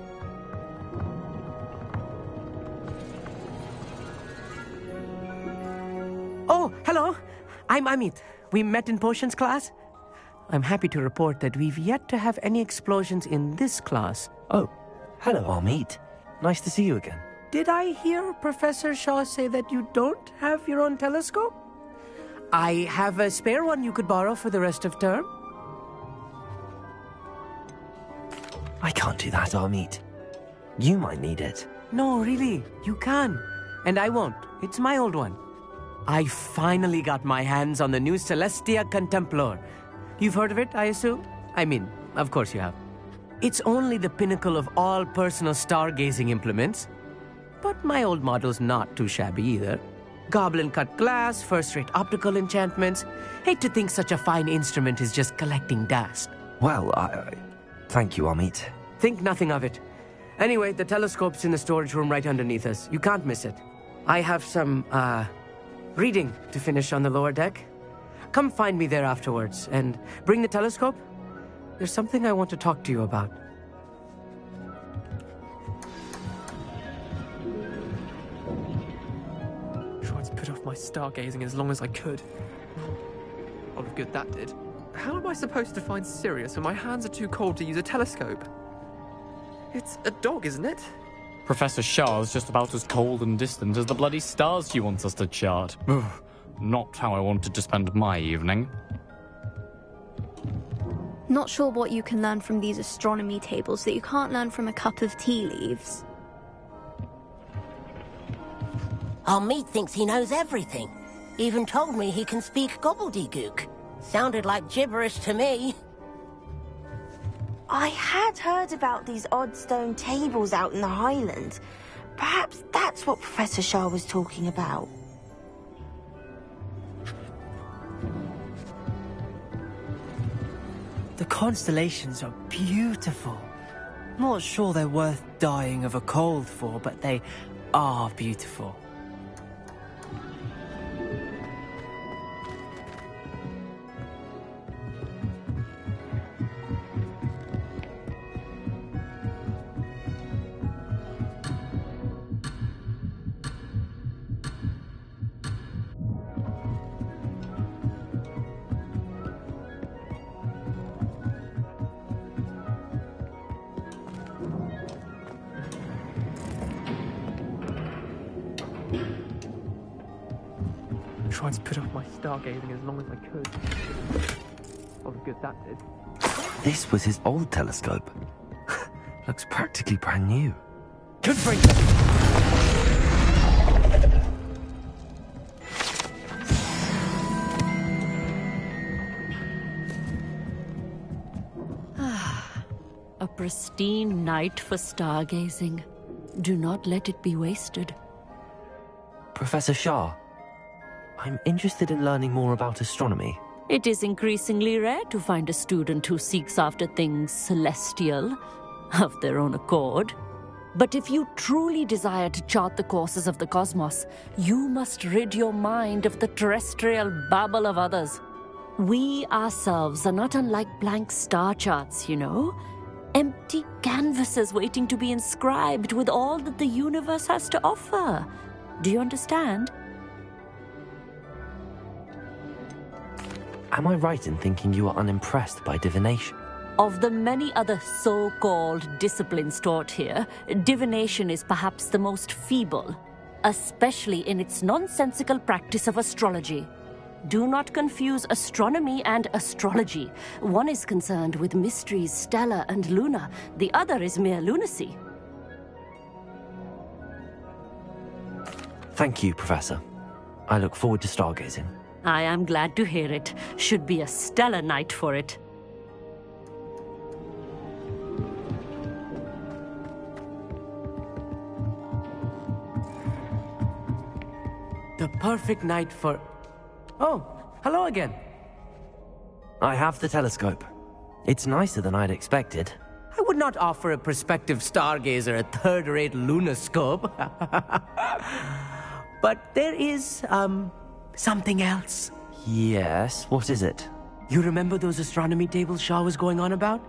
Oh, hello. I'm Amit. We met in potions class. I'm happy to report that we've yet to have any explosions in this class. Oh, hello, Amit. Nice to see you again. Did I hear Professor Shaw say that you don't have your own telescope? I have a spare one you could borrow for the rest of term. I can't do that, Amit. You might need it. No, really, you can. And I won't. It's my old one. I finally got my hands on the new Celestia Contemplar. You've heard of it, I assume? I mean, of course you have. It's only the pinnacle of all personal stargazing implements. But my old model's not too shabby either. Goblin-cut glass, first-rate optical enchantments. Hate to think such a fine instrument is just collecting dust. Well, thank you, Amit. Think nothing of it. Anyway, the telescope's in the storage room right underneath us. You can't miss it. I have some, reading to finish on the lower deck. Come find me there afterwards, and bring the telescope. There's something I want to talk to you about. Tried to put off my stargazing as long as I could. All of good that did. How am I supposed to find Sirius when my hands are too cold to use a telescope? It's a dog, isn't it? Professor Shah's just about as cold and distant as the bloody stars she wants us to chart. Ugh, not how I wanted to spend my evening. Not sure what you can learn from these astronomy tables that you can't learn from a cup of tea leaves. Amit thinks he knows everything. Even told me he can speak gobbledygook. Sounded like gibberish to me. I had heard about these odd stone tables out in the Highlands. Perhaps that's what Professor Shah was talking about. The constellations are beautiful. Not sure they're worth dying of a cold for, but they are beautiful. Tried to put off my stargazing as long as I could. All of good that did. This was his old telescope. Looks practically brand new. Good for you. A pristine night for stargazing. Do not let it be wasted. Professor Shah, I'm interested in learning more about astronomy. It is increasingly rare to find a student who seeks after things celestial, of their own accord. But if you truly desire to chart the courses of the cosmos, you must rid your mind of the terrestrial babble of others. We ourselves are not unlike blank star charts, you know. Empty canvases waiting to be inscribed with all that the universe has to offer. Do you understand? Am I right in thinking you are unimpressed by divination? Of the many other so-called disciplines taught here, divination is perhaps the most feeble, especially in its nonsensical practice of astrology. Do not confuse astronomy and astrology. One is concerned with mysteries stellar and lunar, the other is mere lunacy. Thank you, Professor. I look forward to stargazing. I am glad to hear it. Should be a stellar night for it. The perfect night for... Oh, hello again. I have the telescope. It's nicer than I'd expected. I would not offer a prospective stargazer a third-rate lunoscope. But there is, something else. Yes, what is it? You remember those astronomy tables Shah was going on about?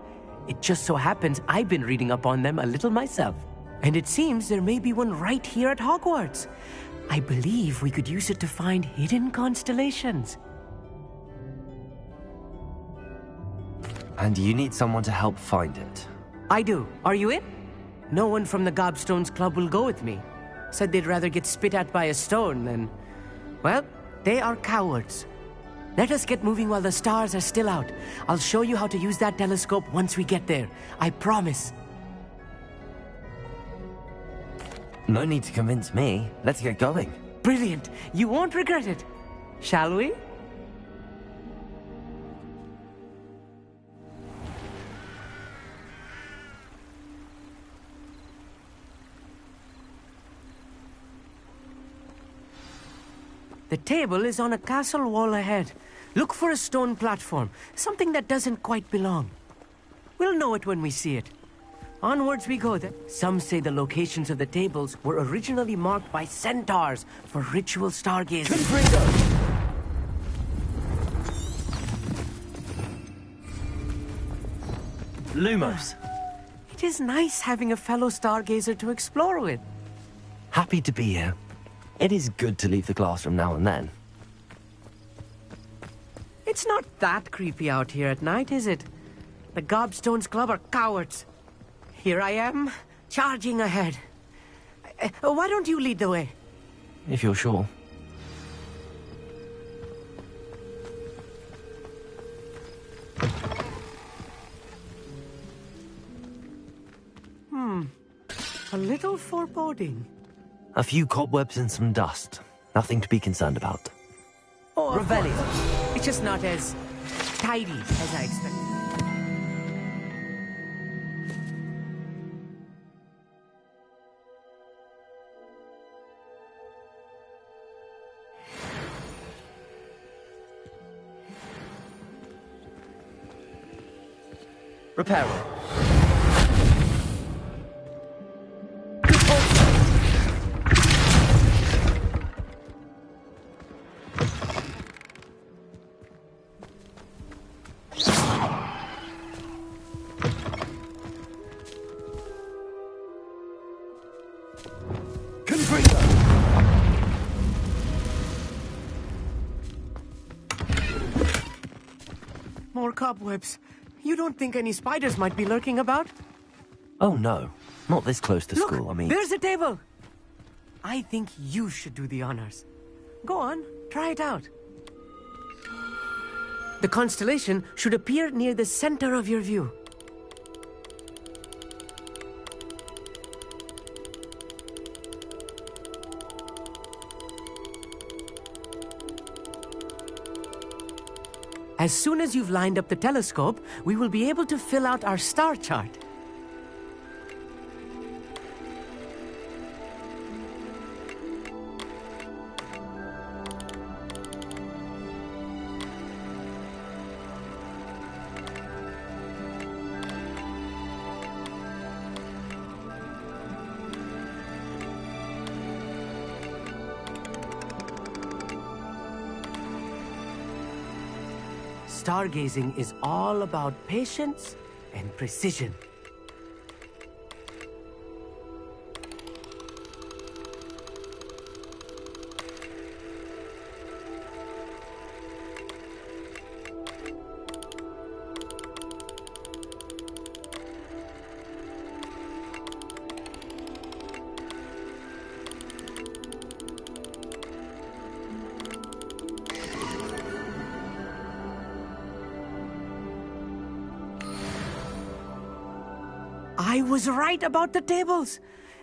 It just so happens I've been reading up on them a little myself. And it seems there may be one right here at Hogwarts. I believe we could use it to find hidden constellations. And you need someone to help find it. I do. Are you in? No one from the Gobstones Club will go with me. Said they'd rather get spit at by a stone than... Well, they are cowards. Let us get moving while the stars are still out. I'll show you how to use that telescope once we get there. I promise. No need to convince me. Let's get going. Brilliant. You won't regret it. Shall we? The table is on a castle wall ahead. Look for a stone platform, something that doesn't quite belong. We'll know it when we see it. Onwards we go then. Some say the locations of the tables were originally marked by centaurs for ritual stargazing. Lumos. It is nice having a fellow stargazer to explore with. Happy to be here. It is good to leave the classroom now and then. It's not that creepy out here at night, is it? The Gobstones Club are cowards. Here I am, charging ahead. Why don't you lead the way? If you're sure. A little foreboding. A few cobwebs and some dust. Nothing to be concerned about. Oh, Revelio. It's just not as tidy as I expected. Reparo. More cobwebs. You don't think any spiders might be lurking about? Oh no, not this close to school, I mean... There's a table! I think you should do the honors. Go on, try it out. The constellation should appear near the center of your view. As soon as you've lined up the telescope, we will be able to fill out our star chart. Stargazing is all about patience and precision. I was right about the tables.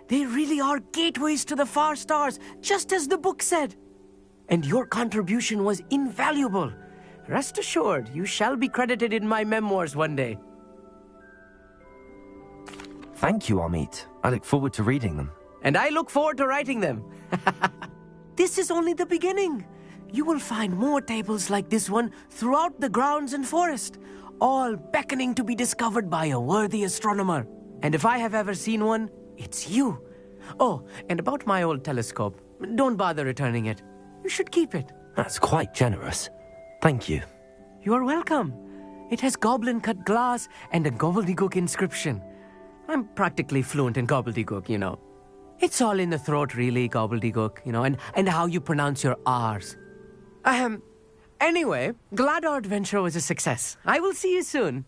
They really are gateways to the far stars, just as the book said. And your contribution was invaluable. Rest assured, you shall be credited in my memoirs one day. Thank you, Amit. I look forward to reading them. And I look forward to writing them. This is only the beginning. You will find more tables like this one throughout the grounds and forest, all beckoning to be discovered by a worthy astronomer. And if I have ever seen one, it's you. Oh, and about my old telescope, don't bother returning it. You should keep it. That's quite generous. Thank you. You're welcome. It has goblin-cut glass and a gobbledygook inscription. I'm practically fluent in gobbledygook, you know. It's all in the throat, really, gobbledygook, you know, and how you pronounce your R's. Anyway, glad our adventure was a success. I will see you soon.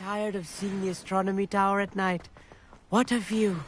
Tired of seeing the astronomy tower at night. What a view.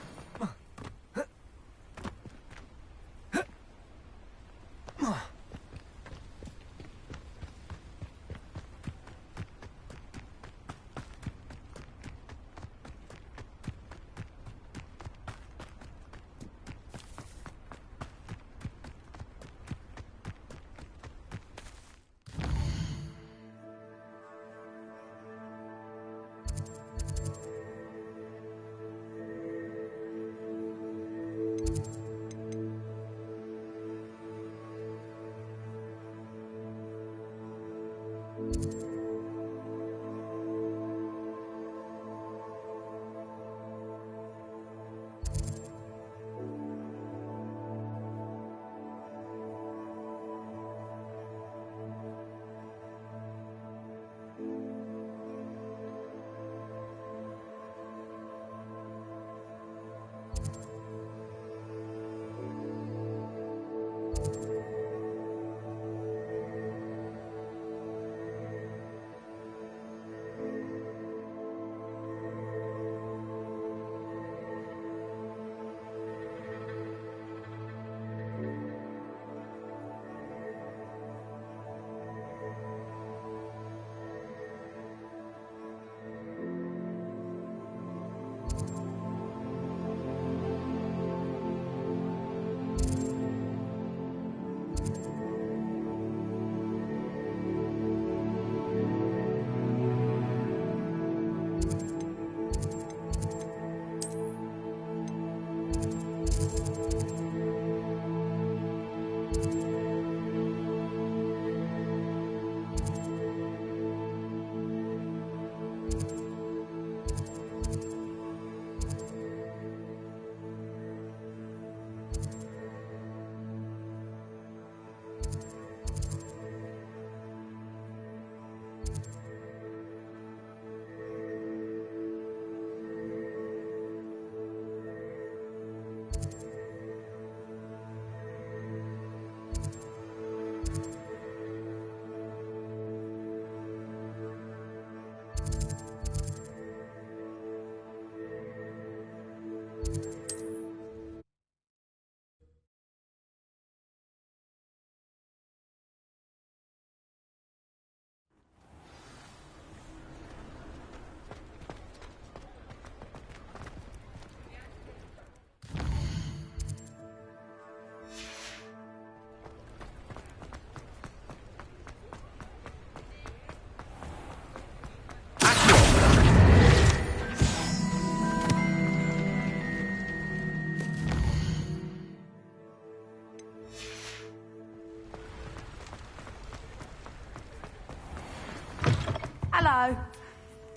Hello.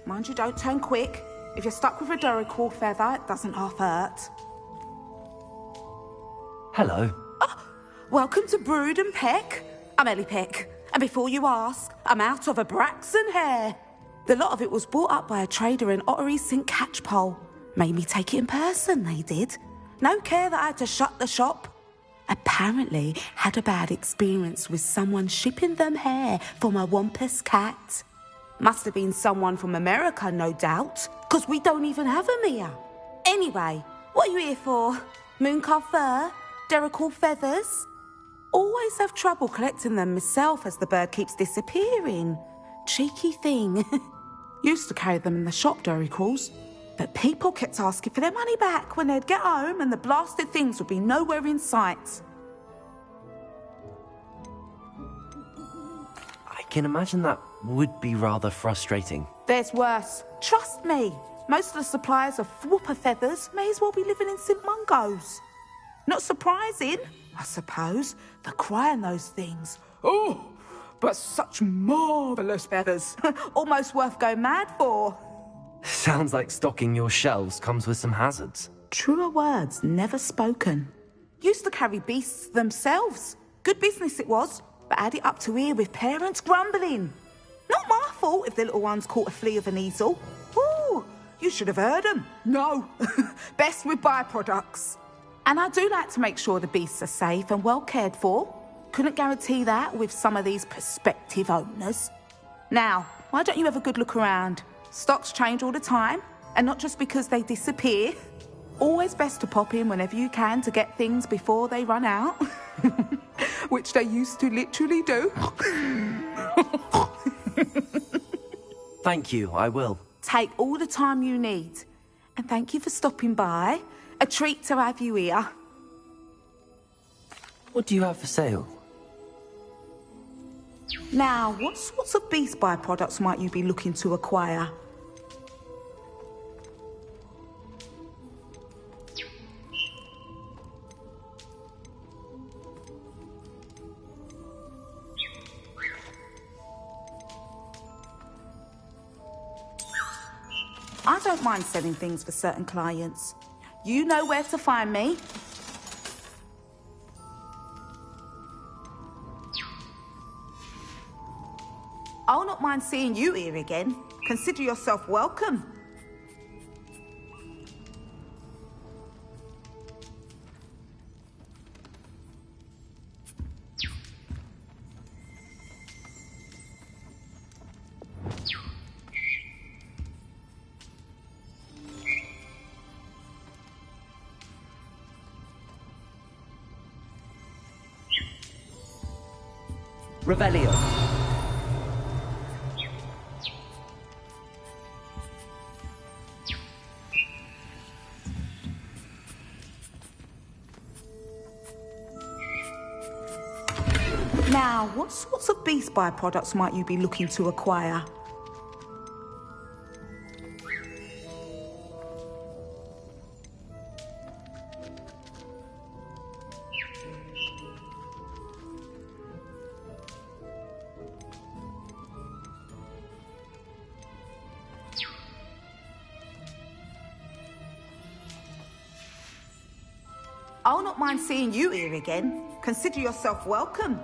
Mind you, don't turn quick. If you're stuck with a Duracell feather, it doesn't half hurt. Hello. Oh, welcome to Brood and Peck. I'm Ellie Peck. And before you ask, I'm out of a Braxton hair. The lot of it was bought up by a trader in Ottery St. Catchpole. Made me take it in person, they did. No care that I had to shut the shop. Apparently had a bad experience with someone shipping them hair for my Wampus cat. Must have been someone from America, no doubt, because we don't even have them here. Anyway, what are you here for? Mooncar fur? Duracell feathers? Always have trouble collecting them myself as the bird keeps disappearing. Cheeky thing. Used to carry them in the shop, Duracalls, but people kept asking for their money back when they'd get home and the blasted things would be nowhere in sight. I can imagine that would be rather frustrating. There's worse. Trust me. Most of the suppliers of whooper feathers may as well be living in St. Mungo's. Not surprising, I suppose, the cry in those things. Oh, but such marvellous feathers. Almost worth going mad for. Sounds like stocking your shelves comes with some hazards. Truer words never spoken. Used to carry beasts themselves. Good business it was, but had it up to here with parents grumbling. Not my fault if the little ones caught a flea of an easel. Ooh, you should have heard them. No, best with byproducts. And I do like to make sure the beasts are safe and well cared for. Couldn't guarantee that with some of these prospective owners. Now, why don't you have a good look around? Stocks change all the time, and not just because they disappear. Always best to pop in whenever you can to get things before they run out. Which they used to literally do. Thank you, I will. Take all the time you need. And thank you for stopping by. A treat to have you here. What do you have for sale? Now, what sorts of beast byproducts might you be looking to acquire? don't mind selling things for certain clients. You know where to find me. I'll not mind seeing you here again. Consider yourself welcome. Revelio. Now, what sorts of beast byproducts might you be looking to acquire? I'll not mind seeing you here again. Consider yourself welcome.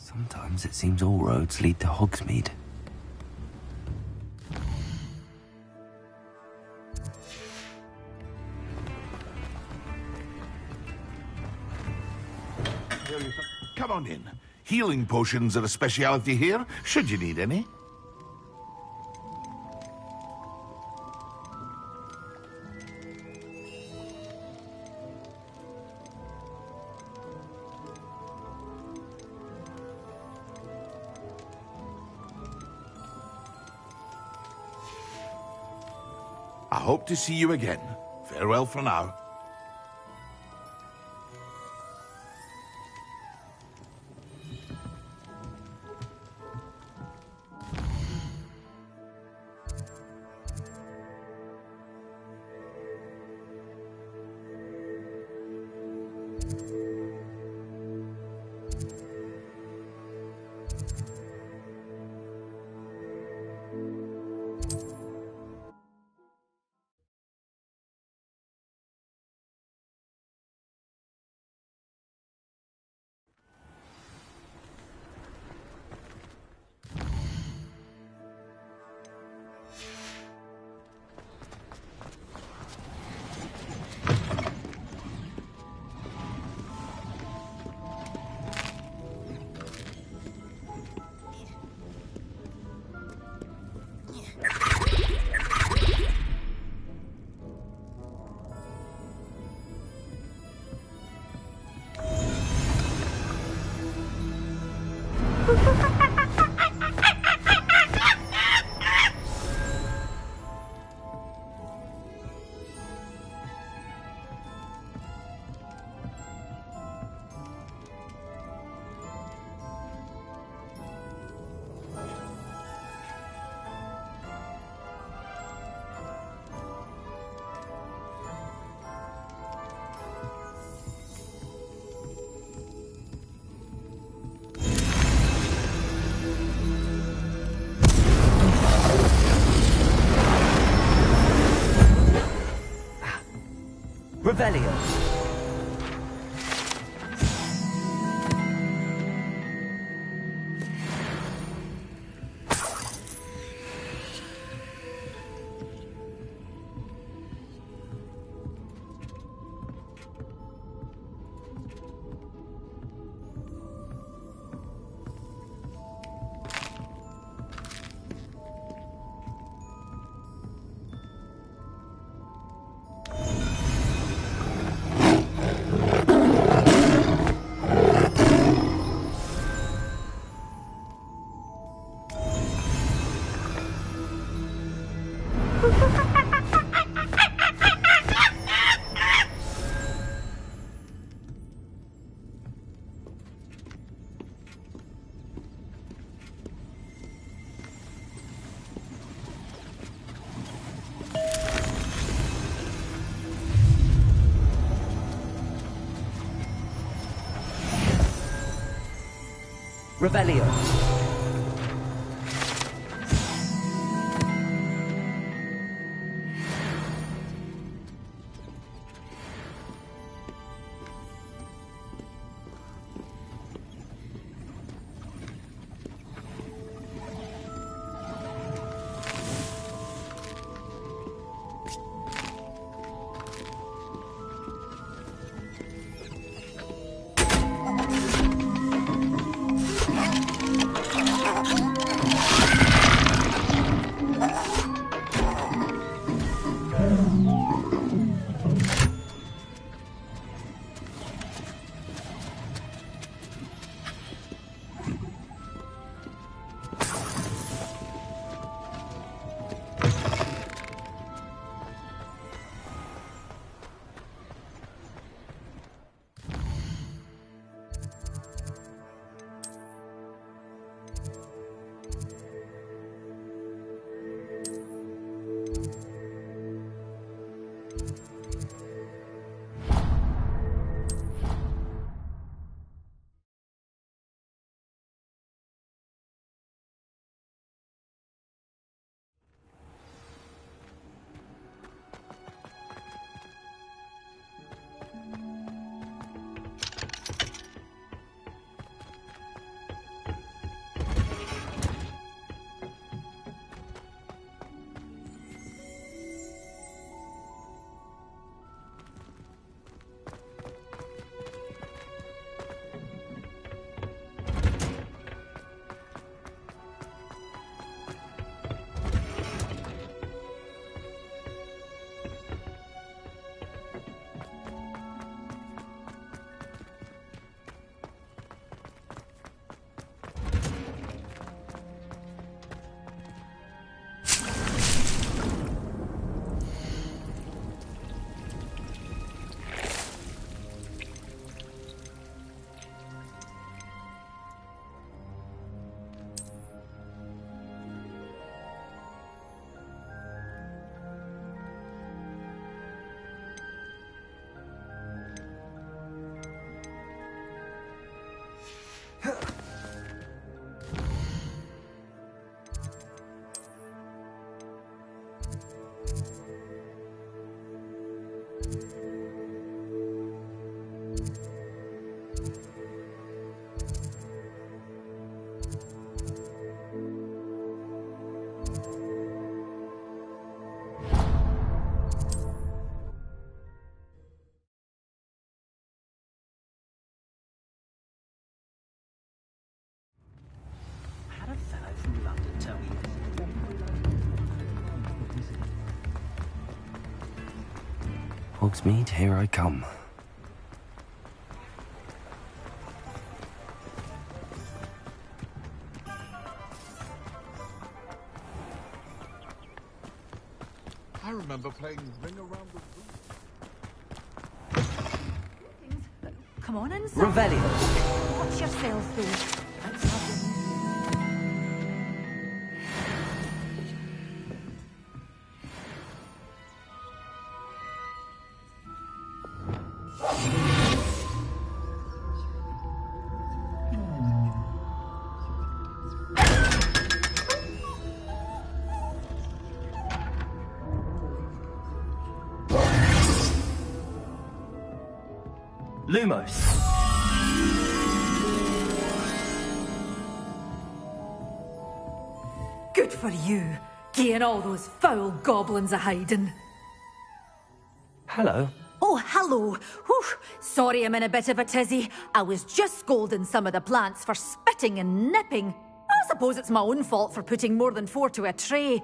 Sometimes it seems all roads lead to Hogsmeade. Come on in. Healing potions are a speciality here, should you need any. I hope to see you again. Farewell for now. Revelio. Revelio. Hogsmeade, here I come. I remember playing Ring Around the Room. Come on inside. Revelio. Watch yourself, though. Let's have it. Lumos. Good for you, getting all those foul goblins a hiding. Hello. Oh, hello. Whew. Sorry I'm in a bit of a tizzy. I was just scolding some of the plants for spitting and nipping. I suppose it's my own fault for putting more than 4 to a tray.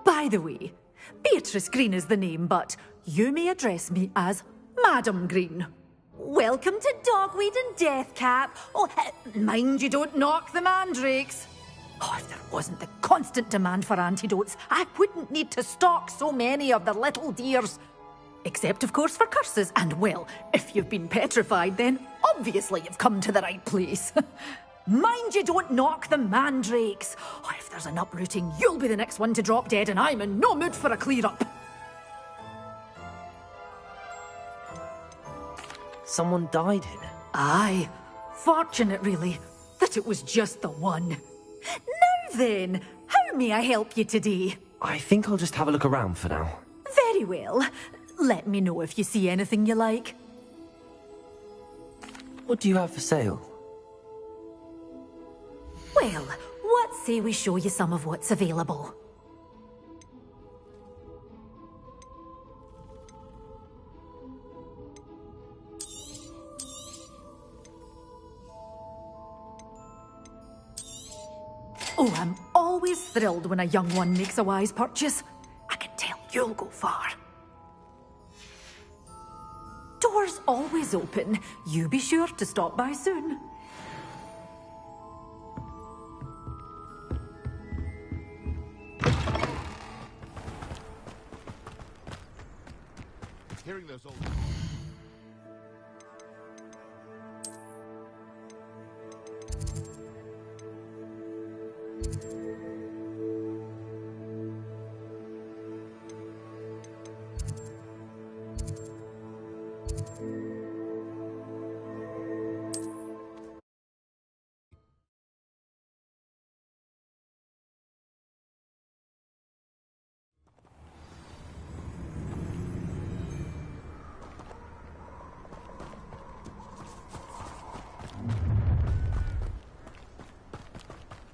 By the way, Beatrice Green is the name, but you may address me as Madam Green. Welcome to Dogweed and Deathcap. Oh, mind you don't knock the mandrakes. Oh, if there wasn't the constant demand for antidotes, I wouldn't need to stock so many of the little dears. Except, of course, for curses. And, well, if you've been petrified, then obviously you've come to the right place. Mind you don't knock the mandrakes. Oh, if there's an uprooting, you'll be the next one to drop dead, and I'm in no mood for a clear-up. Someone died here. Aye. Fortunate, really. The thought it was just the one. Now then, how may I help you today? I think I'll just have a look around for now. Very well. Let me know if you see anything you like. What do you have for sale? Well, what say we show you some of what's available? Oh, I'm always thrilled when a young one makes a wise purchase. I can tell you'll go far. Doors always open. You be sure to stop by soon. Hearing those old...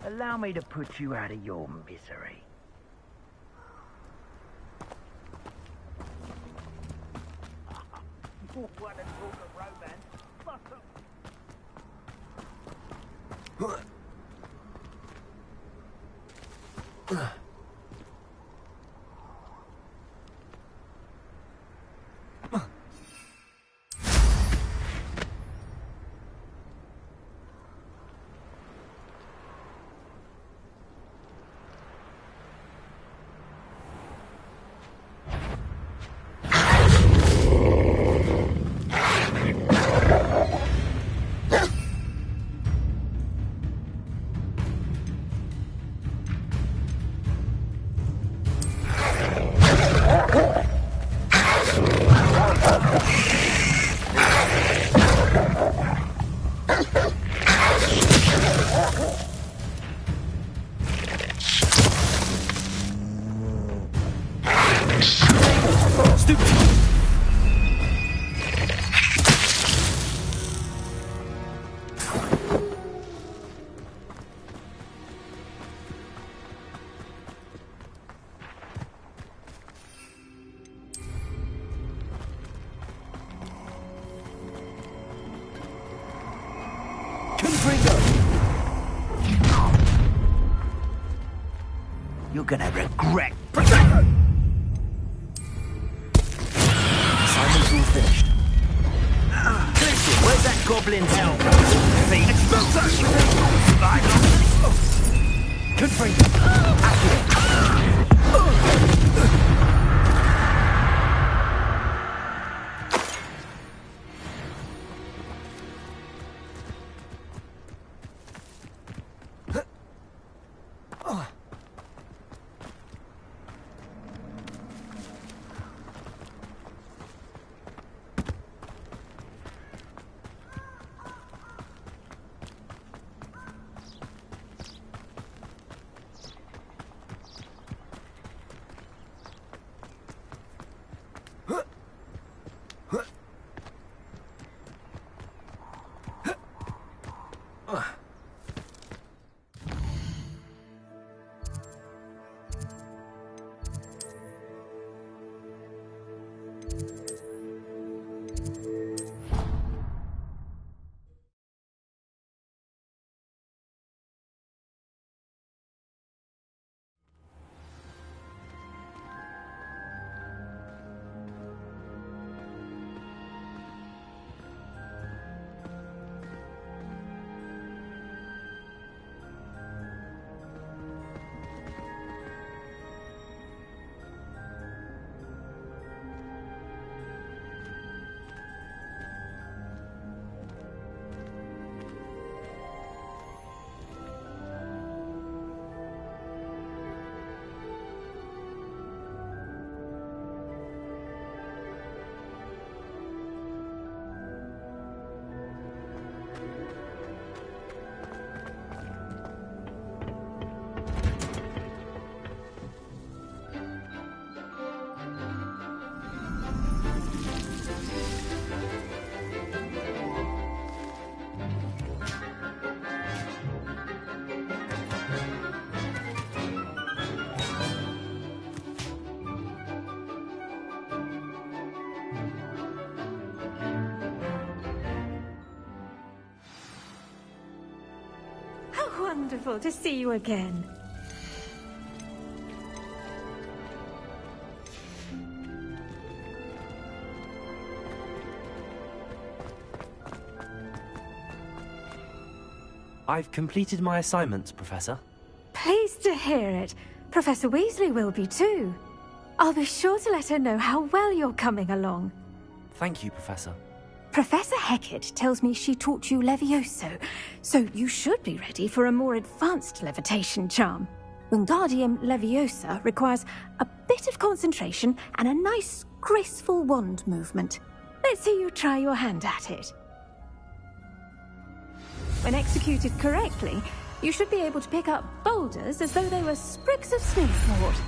Allow me to put you out of your misery. You want to talk of romance? You're gonna regret. Simon's all finished. Listen, where's that goblin's help? Feet. Confringo. wonderful to see you again. I've completed my assignments, Professor. Pleased to hear it. Professor Weasley will be too. I'll be sure to let her know how well you're coming along. Thank you, Professor. Professor Hecat tells me she taught you Levioso, so you should be ready for a more advanced levitation charm. Wingardium Leviosa requires a bit of concentration and a nice, graceful wand movement. Let's see you try your hand at it. When executed correctly, you should be able to pick up boulders as though they were sprigs of smoothwort.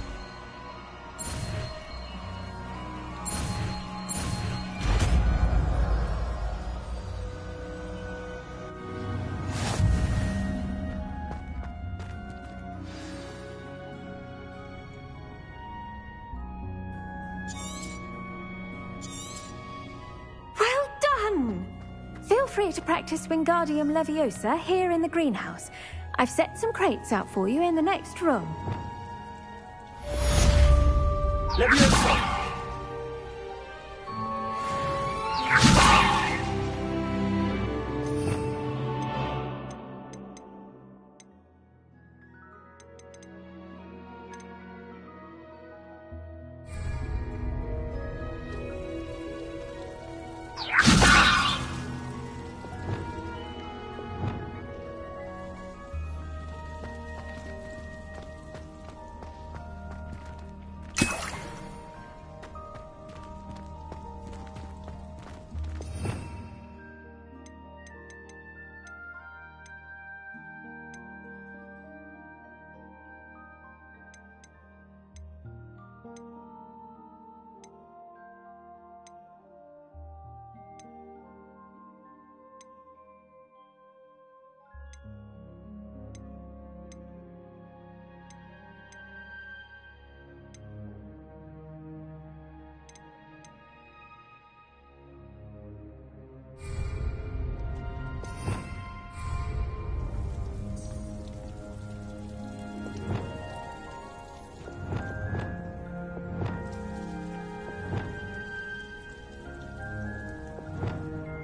Well done! Feel free to practice Wingardium Leviosa here in the greenhouse. I've set some crates out for you in the next room. Leviosa!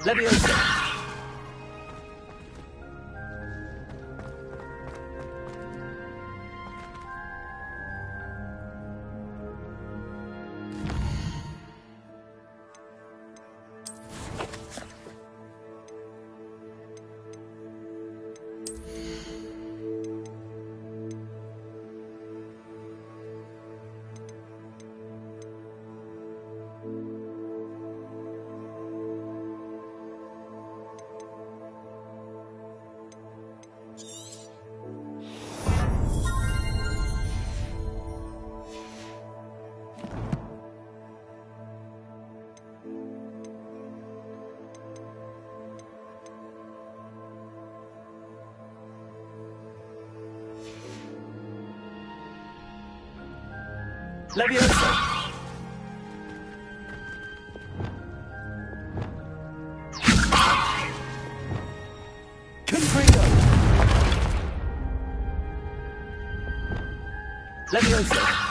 Leviosa! Leviosa! Confringo! Leviosa!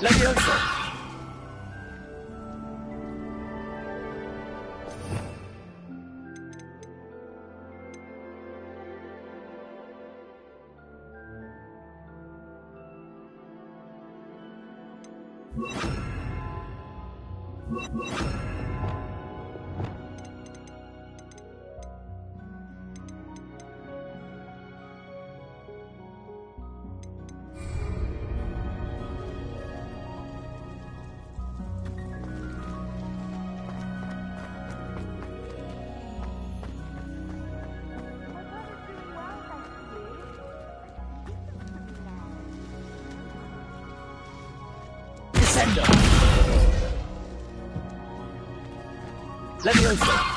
Levioso! Descendo! Levioso!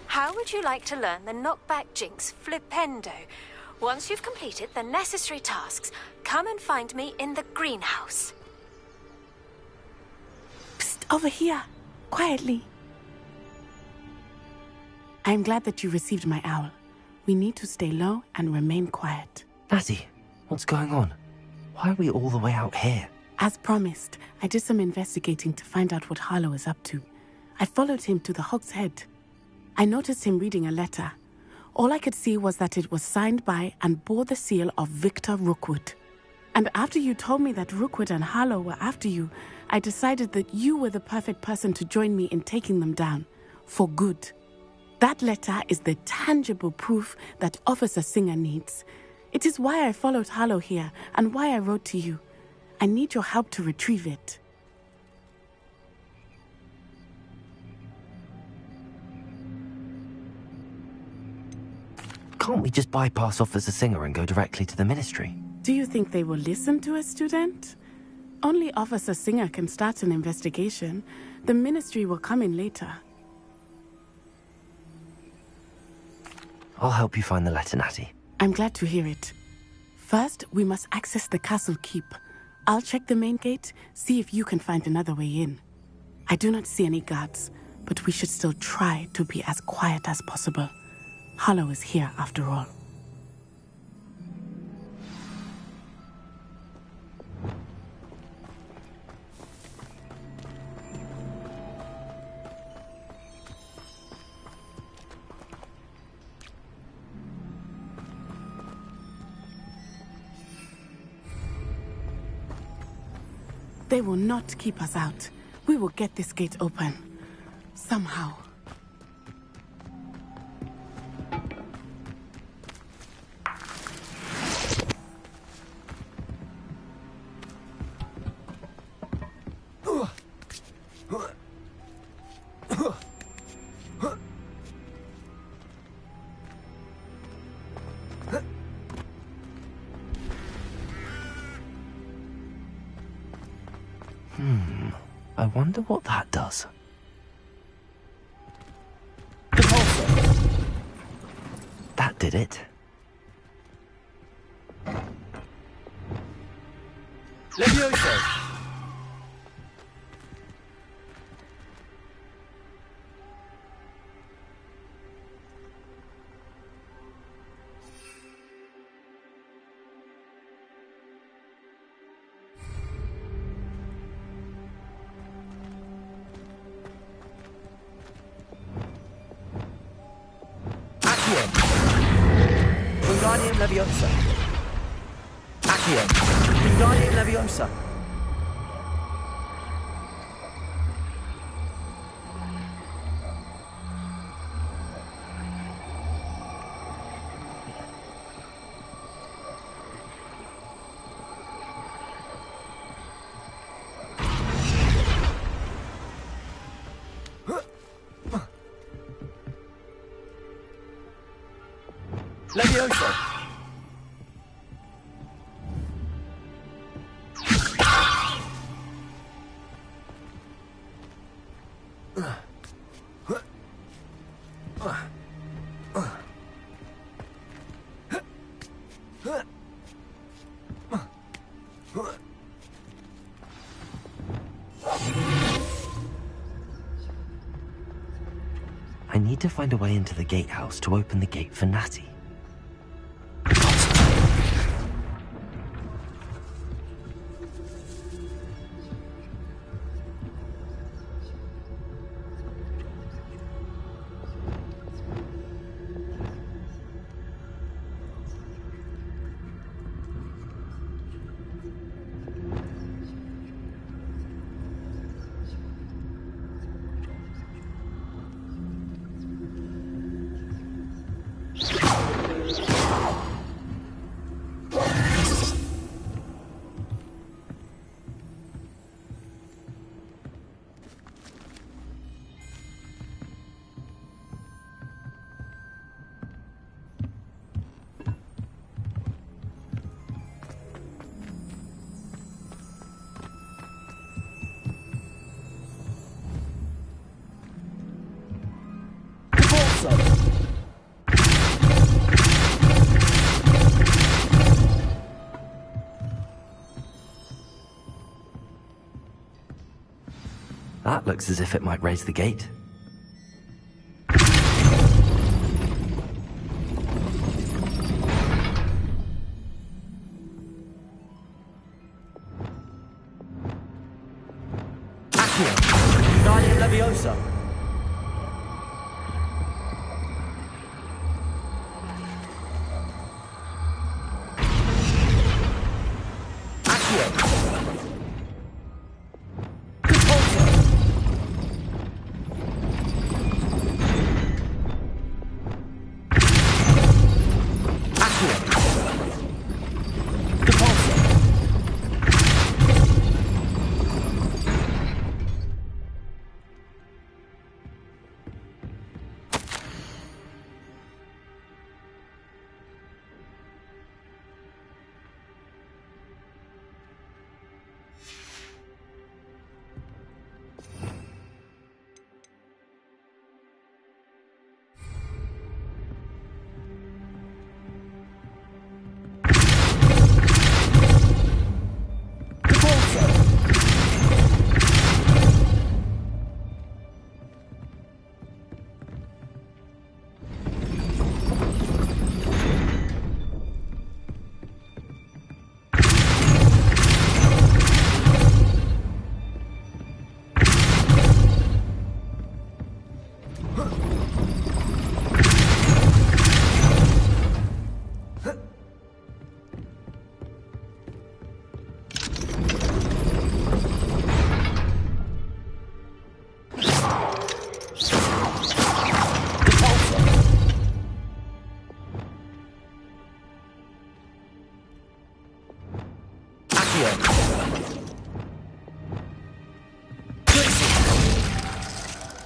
How would you like to learn the knockback jinx flipendo? Once you've completed the necessary tasks, come and find me in the greenhouse. Psst, over here. Quietly. I'm glad that you received my owl. We need to stay low and remain quiet. Nazzy, what's going on? Why are we all the way out here? As promised, I did some investigating to find out what Harlow is up to. I followed him to the Hog's Head. I noticed him reading a letter. All I could see was that it was signed by and bore the seal of Victor Rookwood. And after you told me that Rookwood and Harlow were after you, I decided that you were the perfect person to join me in taking them down. For good. That letter is the tangible proof that Officer Singer needs. It is why I followed Harlow here, and why I wrote to you. I need your help to retrieve it. Can't we just bypass Officer Singer and go directly to the Ministry? Do you think they will listen to a student? Only Officer Singer can start an investigation. The Ministry will come in later. I'll help you find the letter, Natty. I'm glad to hear it. First, we must access the castle keep. I'll check the main gate, see if you can find another way in. I do not see any guards, but we should still try to be as quiet as possible. Harlow is here after all. They will not keep us out. We will get this gate open. Somehow. I wonder what that does. That did it. Levioso! Wingardium Leviosa. Accio. Wingardium Leviosa. Leviosa. I need to find a way into the gatehouse to open the gate for Natty. That looks as if it might raise the gate. Accio. Wingardium Leviosa. Accio.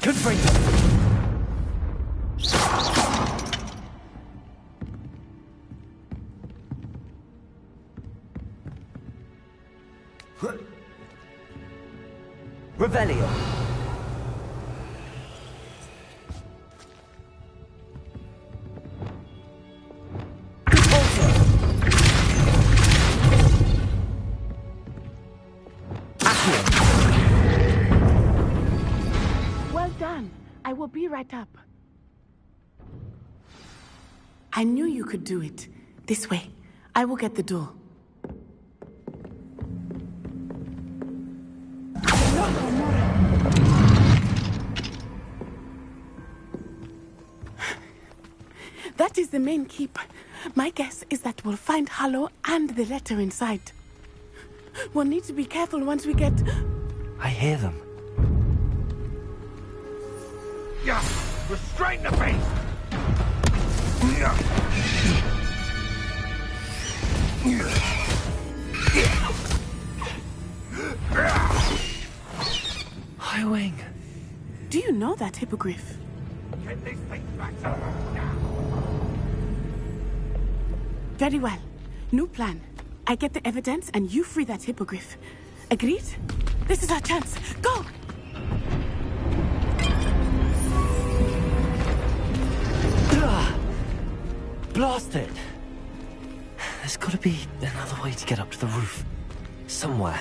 Confringo. Revelio. Well done. I will be right up. I knew you could do it. This way. I will get the door. That is the main keep. My guess is that we'll find Hollow and the letter inside. We'll need to be careful once we get... I hear them. Yeah, restrain the beast! Highwing. Do you know that hippogriff? Get this thing back to Very well. New plan. I get the evidence and you free that hippogriff. Agreed? This is our chance. Go! Blast it! There's gotta be another way to get up to the roof. Somewhere.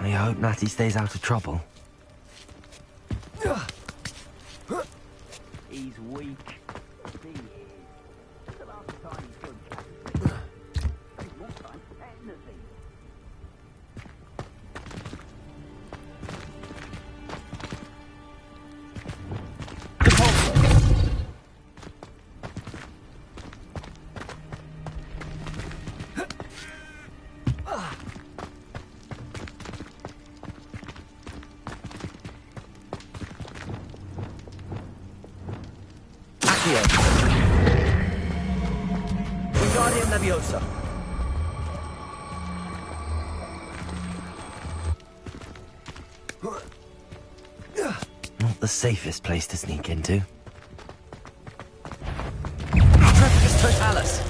I hope Natty stays out of trouble. He's weak. He is. The last time he could catch one time, anything. Wingardium Leviosa. Not the safest place to sneak into. Trepidus Totalis.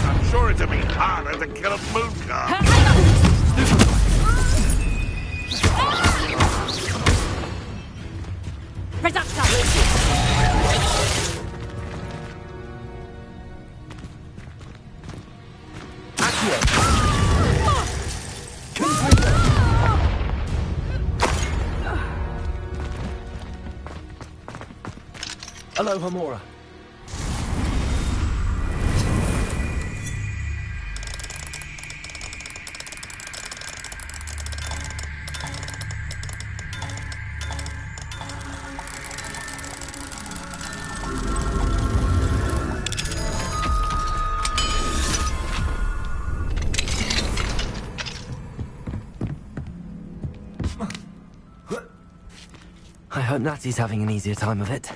I'm sure it'd be harder to kill a moon car. Aloha Mora. I hope Natty's having an easier time of it.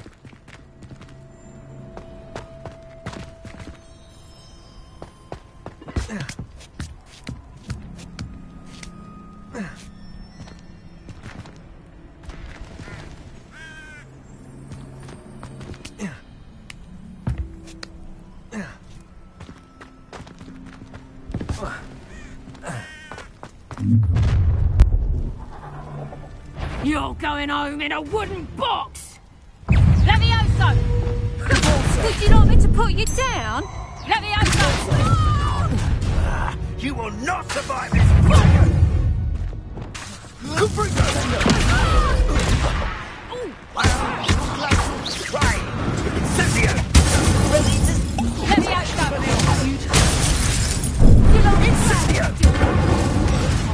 You're going home in a wooden box! Levioso! Would you like me to put you down? Levioso! You will not survive this fire! Right! Incendio! Levioso!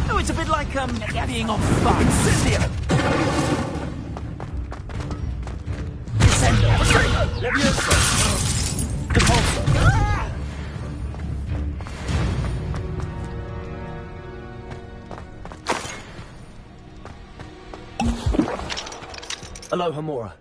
Oh, it's a bit like like I'm being on fire. Incendio! Descendo! Levioso! Repulso! Hello, Homura.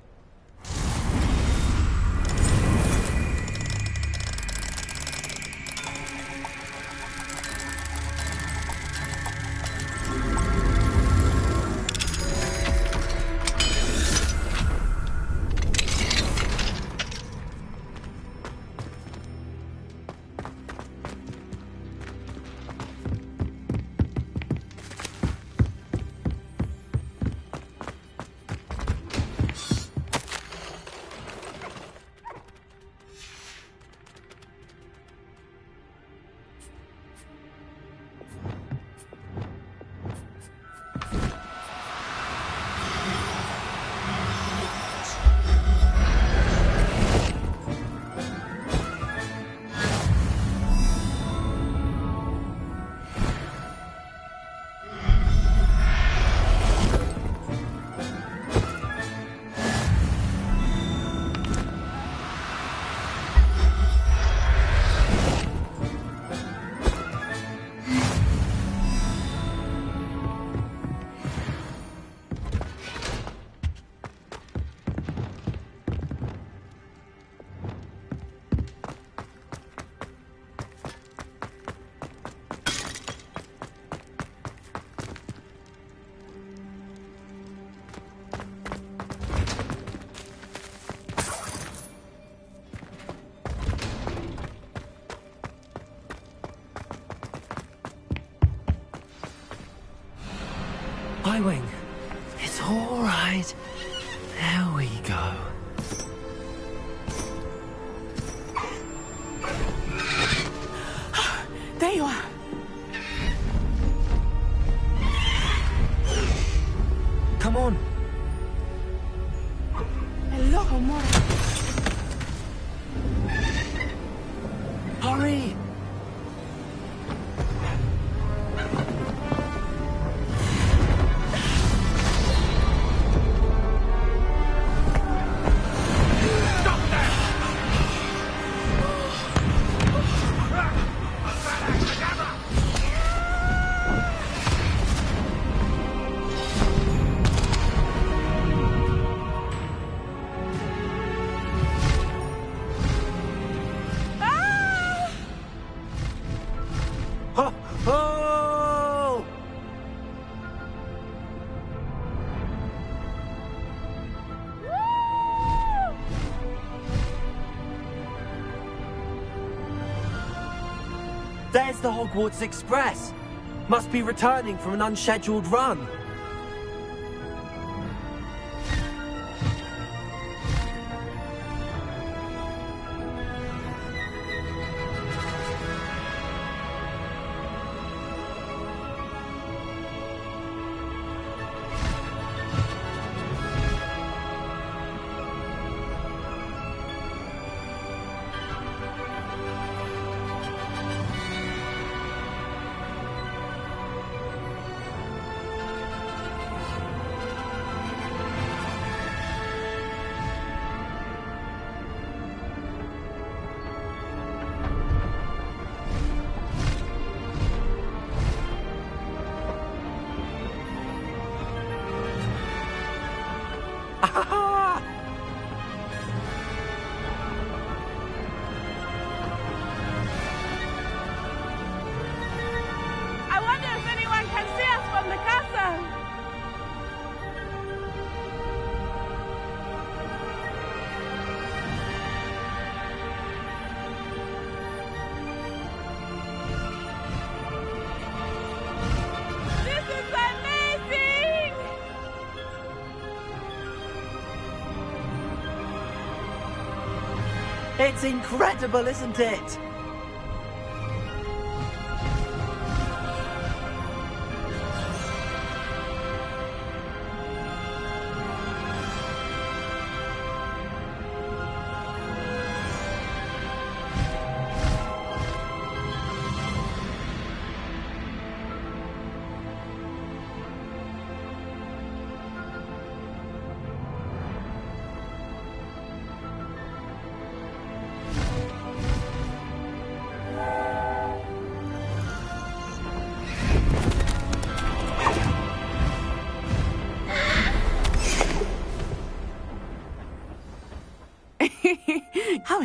Wing. It's all right. There we go. There you are. Come on. Hello, Homura. Hurry! There's the Hogwarts Express. Must be returning from an unscheduled run. I wonder if anyone can see us from the castle. This is amazing! It's incredible, isn't it?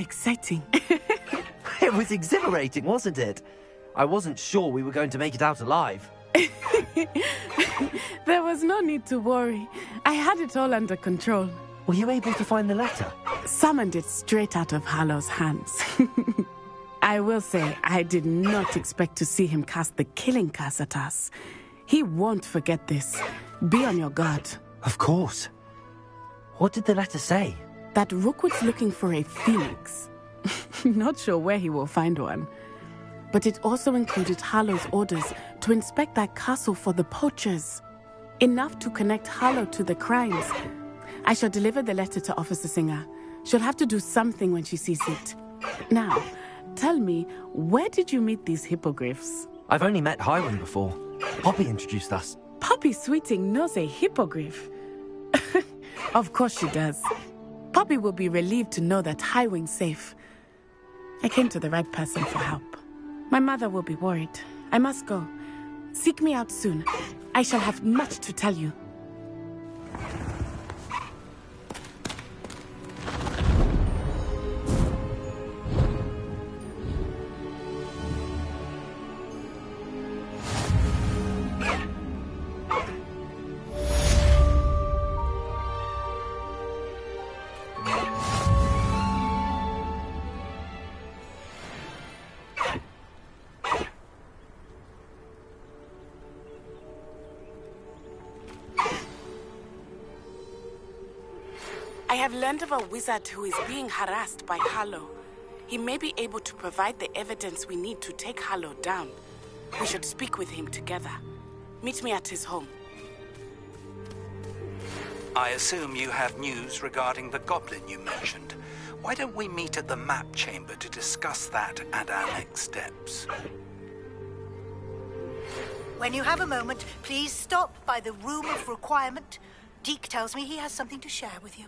exciting. It was exhilarating, wasn't it? I wasn't sure we were going to make it out alive. There was no need to worry. I had it all under control. Were you able to find the letter? Summoned it straight out of Hallow's hands. I will say, I did not expect to see him cast the killing curse at us. He won't forget this. Be on your guard. Of course. What did the letter say? That Rookwood's looking for a phoenix. Not sure where he will find one. But it also included Hallow's orders to inspect that castle for the poachers. Enough to connect Hallow to the crimes. I shall deliver the letter to Officer Singer. She'll have to do something when she sees it. Now, tell me, where did you meet these hippogriffs? I've only met Highwing before. Poppy introduced us. Poppy Sweeting knows a hippogriff. Of course she does. Poppy will be relieved to know that Highwing's safe. I came to the right person for help. My mother will be worried. I must go. Seek me out soon. I shall have much to tell you. I have learned of a wizard who is being harassed by Hallow. He may be able to provide the evidence we need to take Hallow down. We should speak with him together. Meet me at his home. I assume you have news regarding the goblin you mentioned. Why don't we meet at the map chamber to discuss that and our next steps? When you have a moment, please stop by the room of requirement. Deke tells me he has something to share with you.